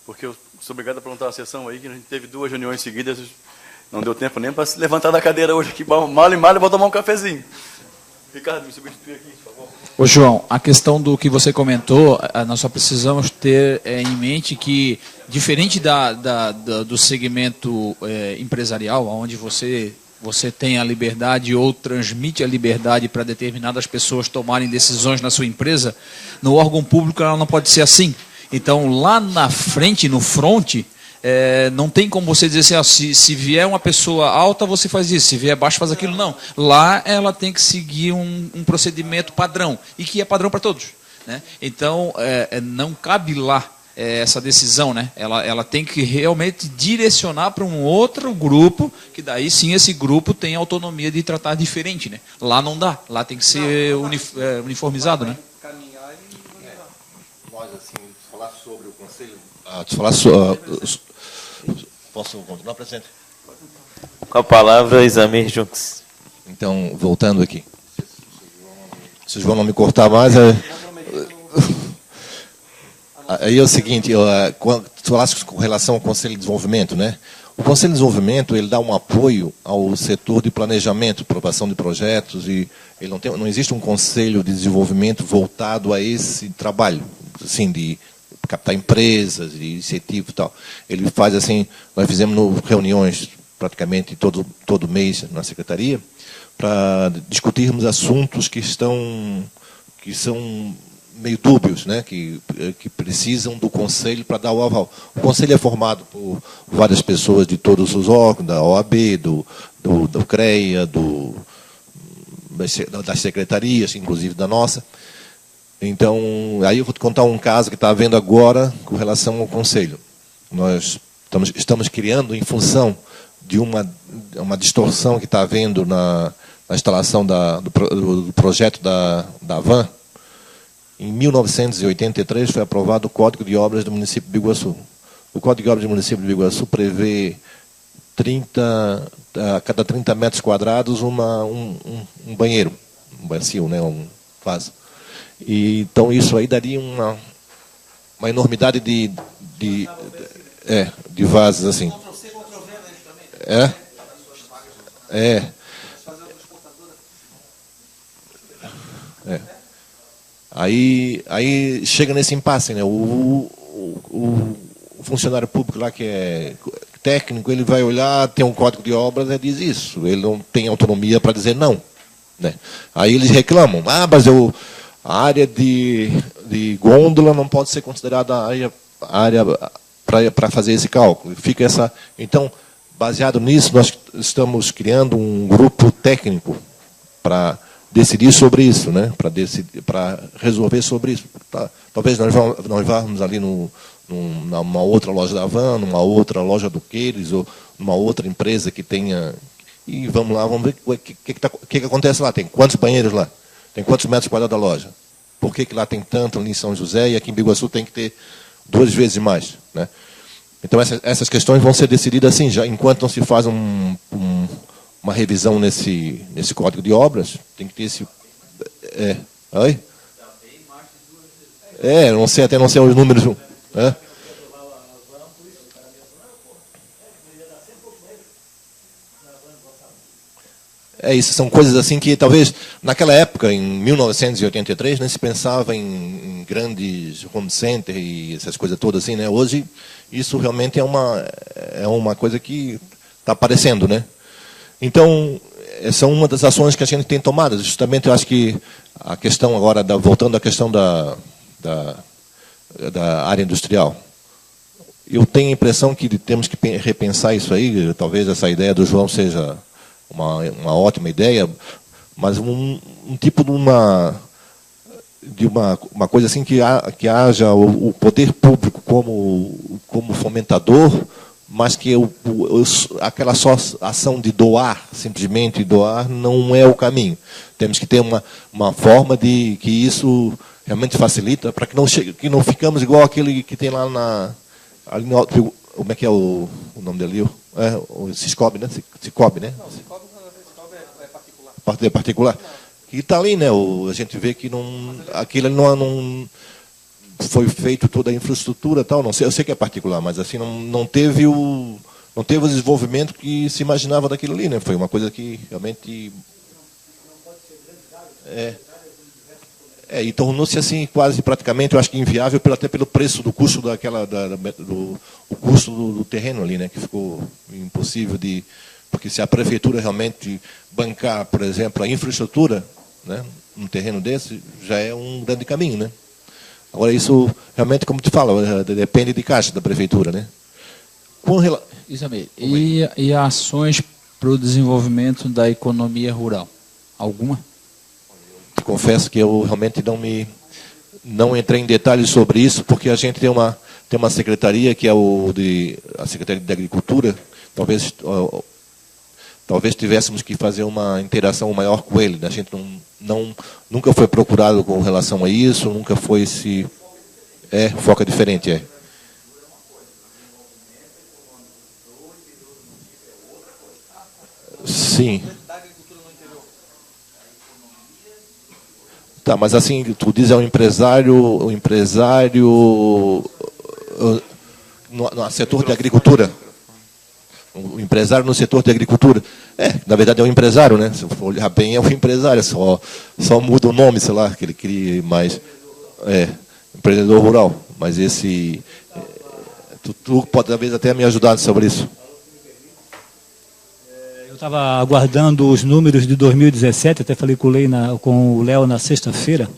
porque eu sou obrigado a perguntar a sessão aí, que a gente teve 2 reuniões seguidas, não deu tempo nem para se levantar da cadeira hoje aqui. Mal e mal, eu vou tomar um cafezinho. Ricardo, me substitui aqui, por favor. Ô João, a questão do que você comentou, nós só precisamos ter em mente que, diferente do segmento empresarial, onde você tem a liberdade ou transmite a liberdade para determinadas pessoas tomarem decisões na sua empresa, no órgão público ela não pode ser assim. Então, lá na frente, no front, não tem como você dizer assim, se vier uma pessoa alta, você faz isso, se vier baixo, faz aquilo. Não. Lá ela tem que seguir um procedimento padrão, e que é padrão para todos, né? Então, não cabe lá essa decisão, né? Ela tem que realmente direcionar para um outro grupo, que daí sim esse grupo tem autonomia de tratar diferente, né? Lá não dá, lá tem que ser uniformizado, né? Nós, assim, falar sobre o Conselho... Posso continuar, presidente? Com a palavra, Isamir Junks. Então, voltando aqui. Se o João não me cortar mais... Aí é o seguinte, quando tu falaste com relação ao Conselho de Desenvolvimento, né? O Conselho de Desenvolvimento, ele dá um apoio ao setor de planejamento, aprovação de projetos, e ele não existe um Conselho de Desenvolvimento voltado a esse trabalho, assim, de captar empresas, de incentivo e tal. Ele faz assim, nós fizemos reuniões praticamente todo mês na Secretaria, para discutirmos assuntos que são meio dúbios, né, que precisam do Conselho para dar o aval. O Conselho é formado por várias pessoas de todos os órgãos, da OAB, do CREA, das secretarias, inclusive da nossa. Então, aí eu vou te contar um caso que está havendo agora com relação ao Conselho. Nós estamos criando, em função de uma distorção que está havendo na instalação do projeto da VAN. Em 1983 foi aprovado o Código de Obras do município de Biguaçu. O Código de Obras do município de Biguaçu prevê a cada 30 metros quadrados um banheiro, um bacio, né, um vaso. E, então isso aí daria uma enormidade de vasos assim. Aí chega nesse impasse, né? O funcionário público lá que é técnico, ele vai olhar, tem um código de obras e diz isso. Ele não tem autonomia para dizer não, né? Aí eles reclamam, mas a área de gôndola não pode ser considerada área para fazer esse cálculo. Fica essa. Então, baseado nisso, nós estamos criando um grupo técnico para decidir sobre isso, né? Para resolver sobre isso. Talvez nós vamos ali numa outra loja da Van, numa outra loja do Queires, ou numa outra empresa que tenha... E vamos lá, vamos ver o que acontece lá. Tem quantos banheiros lá? Tem quantos metros quadrados da loja? Por que lá tem tanto ali em São José e aqui em Biguaçu tem que ter 2 vezes mais, né? Então essas questões vão ser decididas assim, já enquanto não se faz uma revisão nesse código de obras, tem que ter esse... Oi? Não sei, até não sei os números. Isso, são coisas assim que talvez naquela época, em 1983, nem se pensava em grandes home center e essas coisas todas assim, né? Hoje isso realmente é uma coisa que está aparecendo, né? Então, essa é uma das ações que a gente tem tomado. Justamente eu acho que a questão agora, voltando à questão da área industrial, eu tenho a impressão que temos que repensar isso aí. Talvez essa ideia do João seja uma ótima ideia, mas um tipo de uma coisa assim que haja o poder público como fomentador, mas que aquela só ação de doar, simplesmente doar, não é o caminho. Temos que ter uma forma de que isso realmente facilita, para que não ficamos igual aquele que tem lá ali no alto, como é que é o nome dele? O Cicobi, né? Cicobi, né? Não, Cicobi é particular. É particular. E está ali, né? A gente vê que aquilo não foi feito toda a infraestrutura, tal. Não sei, eu sei que é particular, mas assim não teve o desenvolvimento que se imaginava daquilo ali, né? Foi uma coisa que realmente e tornou-se assim quase praticamente, eu acho que inviável até pelo preço do custo o custo do terreno ali, né? Que ficou impossível porque se a prefeitura realmente bancar, por exemplo, a infraestrutura, né, um terreno desse, já é um grande caminho, né? Agora, isso realmente, como te falo, depende de caixa da prefeitura, né? Isamir, e ações para o desenvolvimento da economia rural? Alguma? Confesso que eu realmente não entrei em detalhes sobre isso, porque a gente tem uma secretaria, que é a Secretaria de Agricultura. Talvez tivéssemos que fazer uma interação maior com ele. A gente nunca foi procurado com relação a isso, nunca foi esse... foco é diferente, Sim. Tá, mas assim, tu diz o empresário no setor de agricultura. O empresário no setor de agricultura. Na verdade é um empresário, né? Se eu for olhar bem, é um empresário, só muda o nome, sei lá, que ele cria mais. Empreendedor rural. Mas tu pode talvez até me ajudar sobre isso. Eu estava aguardando os números de 2017, até falei com o Léo na sexta-feira,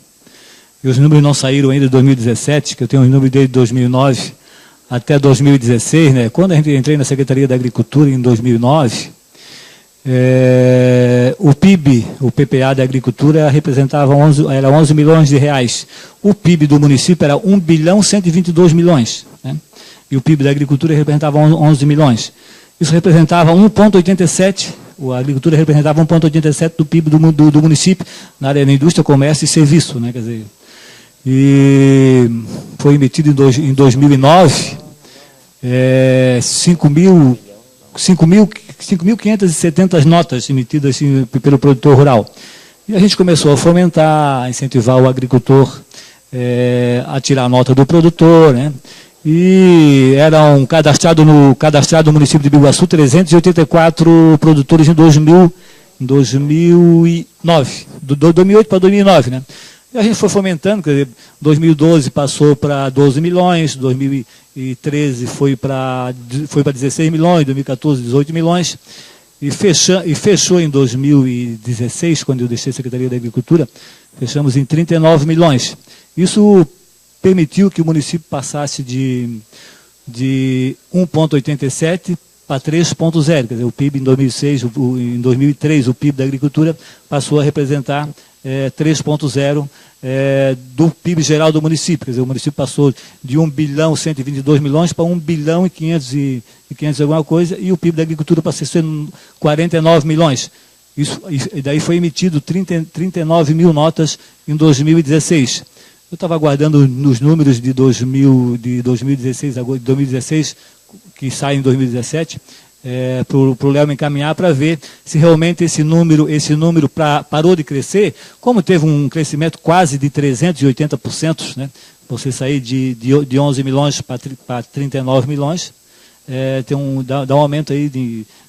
e os números não saíram ainda de 2017, que eu tenho os números desde 2009 até 2016, né? Quando a gente entrei na Secretaria da Agricultura em 2009, o PIB, o PPA da agricultura representava 11 milhões de reais. O PIB do município era 1 bilhão 122 milhões, né? E o PIB da agricultura representava 11 milhões. Isso representava 1,87%, a agricultura representava 1,87% do PIB do município, na área da indústria, comércio e serviço, né? Quer dizer, e foi emitido em 2009 5.570 notas emitidas assim, pelo produtor rural. E a gente começou a fomentar, a incentivar o agricultor a tirar a nota do produtor, né? E eram cadastrados no município de Biguaçu 384 produtores em 2009, do 2008 para 2009, né? E a gente foi fomentando, quer dizer, 2012 passou para 12 milhões, 2013 foi para 16 milhões, 2014 18 milhões, e fechou em 2016, quando eu deixei a Secretaria da Agricultura, fechamos em 39 milhões. Isso permitiu que o município passasse de 1,87 para 3,0. Quer dizer, o PIB em 2003, o PIB da agricultura passou a representar 3,0 do PIB geral do município. Quer dizer, o município passou de 1 bilhão 122 milhões para 1 bilhão e 500 alguma coisa, e o PIB da agricultura passou a ser 49 milhões. E daí foi emitido 39 mil notas em 2016. Eu estava aguardando nos números de 2016, que saem em 2017, para o Léo me encaminhar para ver se realmente esse número parou de crescer, como teve um crescimento quase de 380%, né? Você sair de 11 milhões para 39 milhões, dá um aumento aí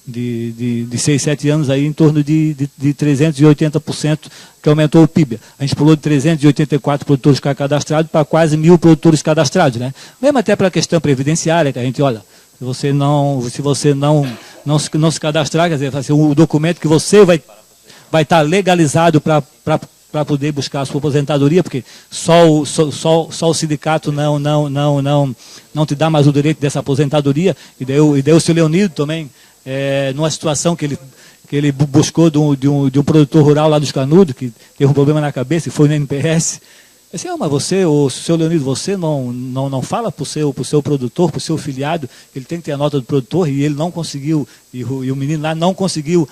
de 6, 7 anos aí em torno de 380%, que aumentou o PIB. A gente pulou de 384 produtores cadastrados para quase 1.000 produtores cadastrados, né? Mesmo até para a questão previdenciária, que a gente olha, se você não se cadastrar, quer dizer, o documento que você vai estar legalizado para poder buscar a sua aposentadoria, porque só o sindicato não te dá mais o direito dessa aposentadoria, e daí o seu Leonido também, numa situação que ele buscou de um produtor rural lá dos Canudos, que teve um problema na cabeça e foi no NPS, Assim, mas você, o seu Leonido, você não fala para o seu produtor, para o seu filiado, ele tem que ter a nota do produtor e ele não conseguiu, e o menino lá não conseguiu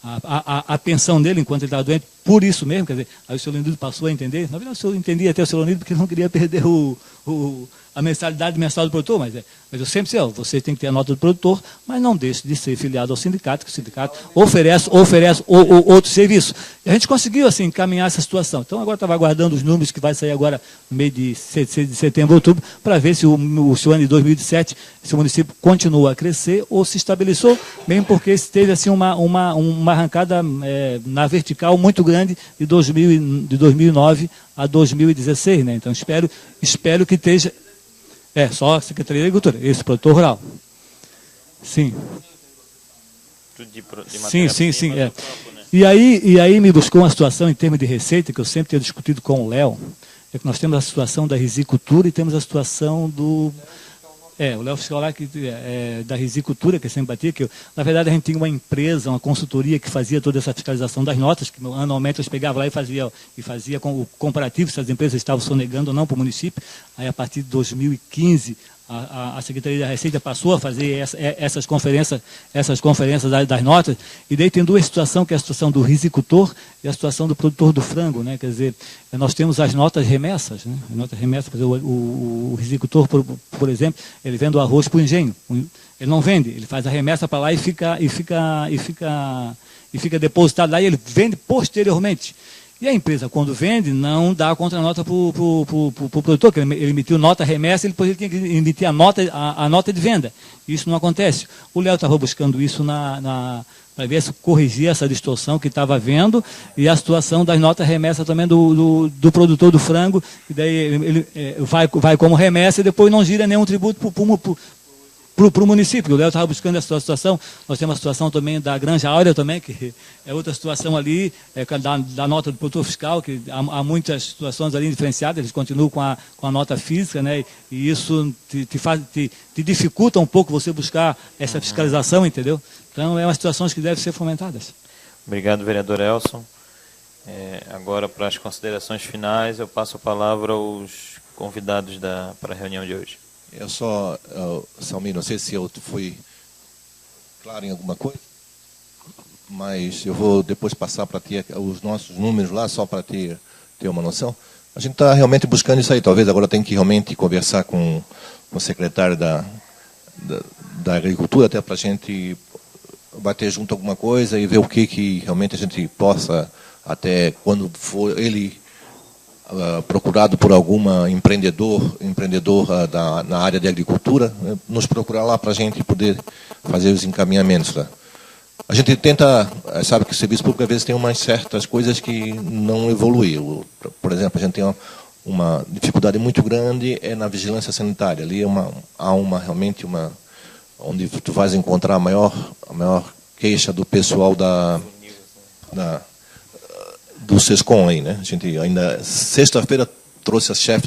a pensão dele enquanto ele estava doente, por isso mesmo, quer dizer, aí o seu Leonido passou a entender. Na verdade, eu entendi até o seu Leonido porque ele não queria perder a mensalidade mensal do produtor, mas eu sempre sei, você tem que ter a nota do produtor, mas não deixe de ser filiado ao sindicato, que o sindicato oferece outro serviço. E a gente conseguiu assim encaminhar essa situação. Então agora estava aguardando os números que vai sair agora no mês de setembro, outubro, para ver se o ano de 2017 se o município continua a crescer ou se estabilizou, mesmo porque teve assim uma arrancada na vertical muito grande de 2009 a 2016, né? Então espero que esteja só a Secretaria de Agricultura, esse produtor rural. Sim. Sim. E aí me buscou uma situação em termos de receita, que eu sempre tenho discutido com o Léo, é que nós temos a situação da risicultura e temos a situação do... o Léo fiscal lá da risicultura, que sempre batia, que na verdade a gente tinha uma empresa, uma consultoria que fazia toda essa fiscalização das notas, que anualmente eu pegava lá e fazia com o comparativo se as empresas estavam sonegando ou não para o município. Aí a partir de 2015 a Secretaria da Receita passou a fazer essas conferências das notas, e daí tem duas situações, que é a situação do risicultor e a situação do produtor do frango, né? Quer dizer, nós temos as notas remessas, né? As notas remessas, o risicultor, por exemplo, ele vende o arroz para o engenho, ele não vende, ele faz a remessa para lá e fica depositado lá, e ele vende posteriormente. E a empresa, quando vende, não dá a contranota para o produtor, que ele emitiu nota remessa e depois ele tinha que emitir a nota de venda. Isso não acontece. O Léo estava buscando isso para ver se corrigia essa distorção que estava havendo, e a situação das notas remessa também do produtor do frango, e daí ele vai como remessa e depois não gira nenhum tributo para o município. O Léo estava buscando essa situação. Nós temos a situação também da Granja Áurea também, que é outra situação ali, da nota do produtor fiscal, que há muitas situações ali diferenciadas, eles continuam com a nota física, né? E isso te dificulta um pouco você buscar essa fiscalização, entendeu? Então, é uma situação que devem ser fomentadas. Obrigado, vereador Elson. Agora, para as considerações finais, eu passo a palavra aos convidados para a reunião de hoje. Eu só, Salmi, não sei se eu fui claro em alguma coisa, mas eu vou depois passar para ti os nossos números lá, só para ter uma noção. A gente está realmente buscando isso aí. Talvez agora tenha que realmente conversar com o secretário da Agricultura, até para a gente bater junto alguma coisa e ver o que realmente a gente possa, até quando for ele... procurado por alguma empreendedor na área de agricultura, nos procurar lá para a gente poder fazer os encaminhamentos lá. A gente tenta, sabe que o serviço público às vezes tem umas certas coisas que não evoluíram. Por exemplo, a gente tem uma dificuldade muito grande na vigilância sanitária. Ali há realmente onde tu vais encontrar a maior queixa do pessoal do SESCOM aí, né? A gente ainda sexta-feira trouxe a chefe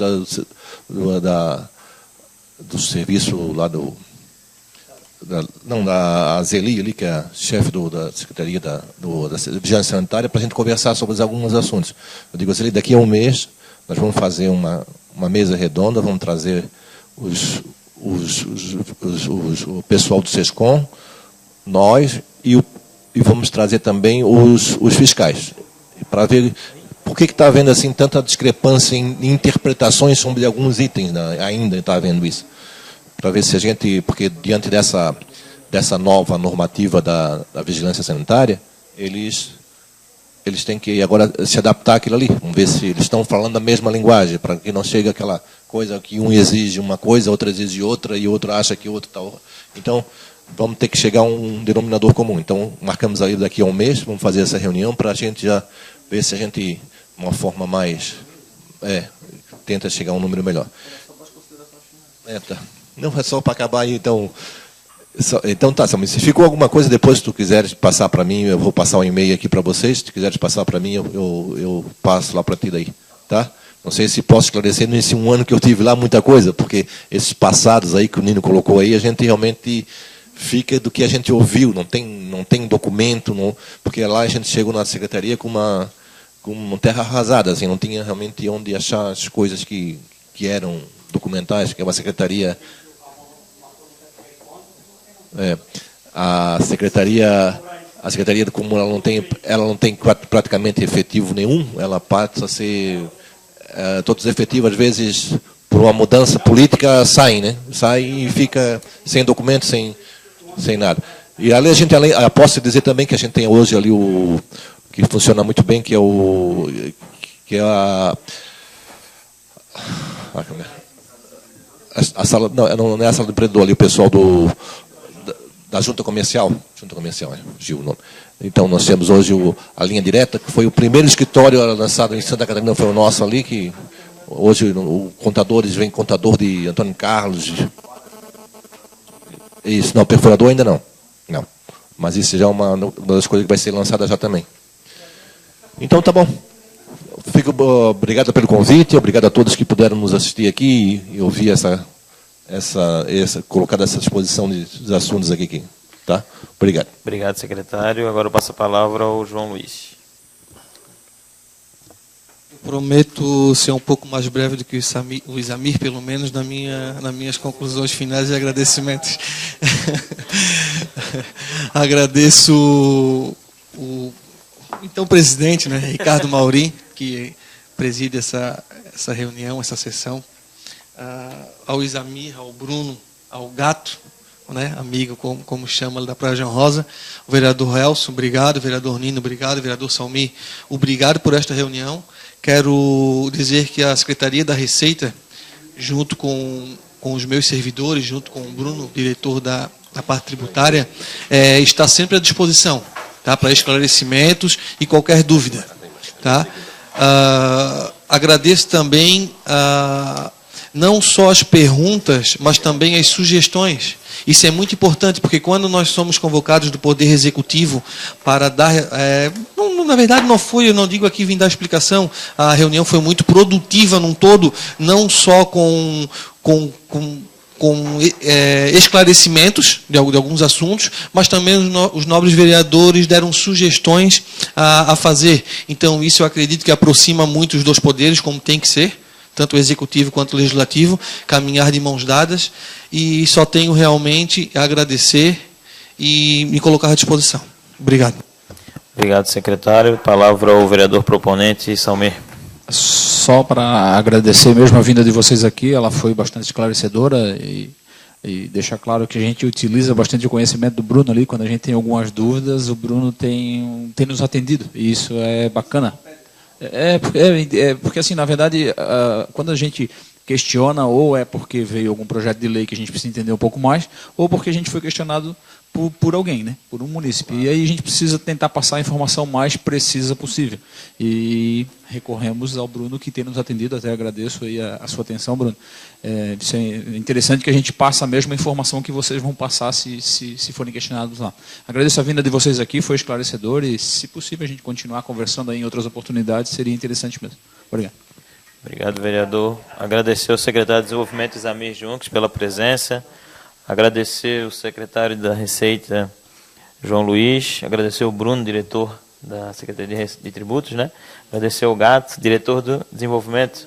do serviço lá da Azeli ali, que é a chefe da Secretaria da Vigilância Sanitária, para a gente conversar sobre alguns assuntos. Eu digo, Azeli, daqui a um mês nós vamos fazer uma mesa redonda, vamos trazer o pessoal do SESCOM, nós, e vamos trazer também os fiscais, para ver por que está havendo assim tanta discrepância em interpretações sobre alguns itens, né? Ainda está havendo isso. Para ver se a gente, porque diante dessa nova normativa da vigilância sanitária, eles têm que agora se adaptar àquilo ali. Vamos ver se eles estão falando a mesma linguagem, para que não chegue aquela coisa que um exige uma coisa, outro exige outra, e outro acha que outro está... Então, vamos ter que chegar a um denominador comum. Então, marcamos aí daqui a um mês, vamos fazer essa reunião para a gente já ver se a gente, de uma forma mais... tenta chegar a um número melhor. Tá. Não, é só para acabar aí, então... Então tá, se ficou alguma coisa, depois se tu quiseres passar para mim, eu vou passar um e-mail aqui para vocês, se tu quiseres passar para mim, eu passo lá para ti daí, tá? Não sei se posso esclarecer nesse um ano que eu tive lá muita coisa, porque esses passados aí que o Nino colocou aí, a gente realmente... fica do que a gente ouviu, não tem documento, porque lá a gente chegou na secretaria com com terra arrasada, assim, não tinha realmente onde achar as coisas que eram documentais, que é uma secretaria... A secretaria, como ela não tem praticamente efetivo nenhum, ela passa a ser todos os efetivos, às vezes, por uma mudança política, saem, né? Saem e fica sem documento, sem nada. E ali posso dizer também que a gente tem hoje ali o que funciona muito bem, que é a sala, não é a sala do empreendedor ali, o pessoal da Junta Comercial, Gil o nome. Então nós temos hoje a linha direta, que foi o primeiro escritório lançado em Santa Catarina, foi o nosso ali, que hoje o contadores, vem contador de Antônio Carlos. Isso, não, perfurador ainda não. Não. Mas isso já é uma das coisas que vai ser lançada já também. Então tá bom. Obrigado pelo convite, obrigado a todos que puderam nos assistir aqui e ouvir colocar essa exposição dos assuntos aqui. Tá? Obrigado. Obrigado, secretário. Agora eu passo a palavra ao João Luiz. Prometo ser um pouco mais breve do que o Isamir, pelo menos nas minhas conclusões finais e agradecimentos. Agradeço o então presidente, né, Ricardo Maurim, que preside essa reunião, essa sessão, ao Isamir, ao Bruno, ao Gato, né, amigo, como chama da Praia João Rosa, o vereador Elson, obrigado, o vereador Nino, obrigado, o vereador Salmi, obrigado por esta reunião. Quero dizer que a Secretaria da Receita, junto com os meus servidores, junto com o Bruno, diretor da parte tributária, está sempre à disposição, tá, para esclarecimentos e qualquer dúvida. Tá? Agradeço também não só as perguntas, mas também as sugestões. Isso é muito importante, porque quando nós somos convocados do Poder Executivo para dar... na verdade, não foi, eu não digo aqui vim dar explicação, a reunião foi muito produtiva num todo, não só com esclarecimentos de alguns assuntos, mas também os nobres vereadores deram sugestões a fazer. Então, isso eu acredito que aproxima muito os dois poderes, como tem que ser, tanto o executivo quanto o legislativo, caminhar de mãos dadas, e só tenho realmente a agradecer e me colocar à disposição. Obrigado. Obrigado, secretário. Palavra ao vereador proponente, Salmir. Só para agradecer mesmo a vinda de vocês aqui, ela foi bastante esclarecedora e deixar claro que a gente utiliza bastante o conhecimento do Bruno ali, quando a gente tem algumas dúvidas, o Bruno tem nos atendido, e isso é bacana. Porque assim, na verdade, quando a gente questiona, ou é porque veio algum projeto de lei que a gente precisa entender um pouco mais, ou porque a gente foi questionado por alguém, né? Por um munícipe. E aí a gente precisa tentar passar a informação mais precisa possível. E recorremos ao Bruno, que tem nos atendido, até agradeço aí a sua atenção, Bruno. Isso é interessante que a gente passe a mesma informação que vocês vão passar se forem questionados lá. Agradeço a vinda de vocês aqui, foi esclarecedor, e se possível a gente continuar conversando aí em outras oportunidades, seria interessante mesmo. Obrigado. Obrigado, vereador. Agradecer ao secretário de Desenvolvimento, Isamir Junques, pela presença. Agradecer o secretário da Receita, João Luiz. Agradecer o Bruno, diretor da Secretaria de Tributos, né? Agradecer ao Gato, diretor do Desenvolvimento.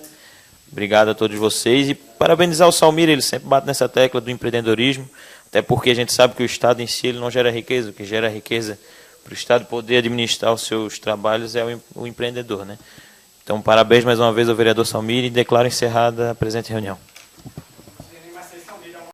Obrigado a todos vocês. E parabenizar o Salmir, ele sempre bate nessa tecla do empreendedorismo, até porque a gente sabe que o Estado em si ele não gera riqueza. O que gera riqueza para o Estado poder administrar os seus trabalhos é o empreendedor, né? Então, parabéns mais uma vez ao vereador Salmir e declaro encerrada a presente reunião.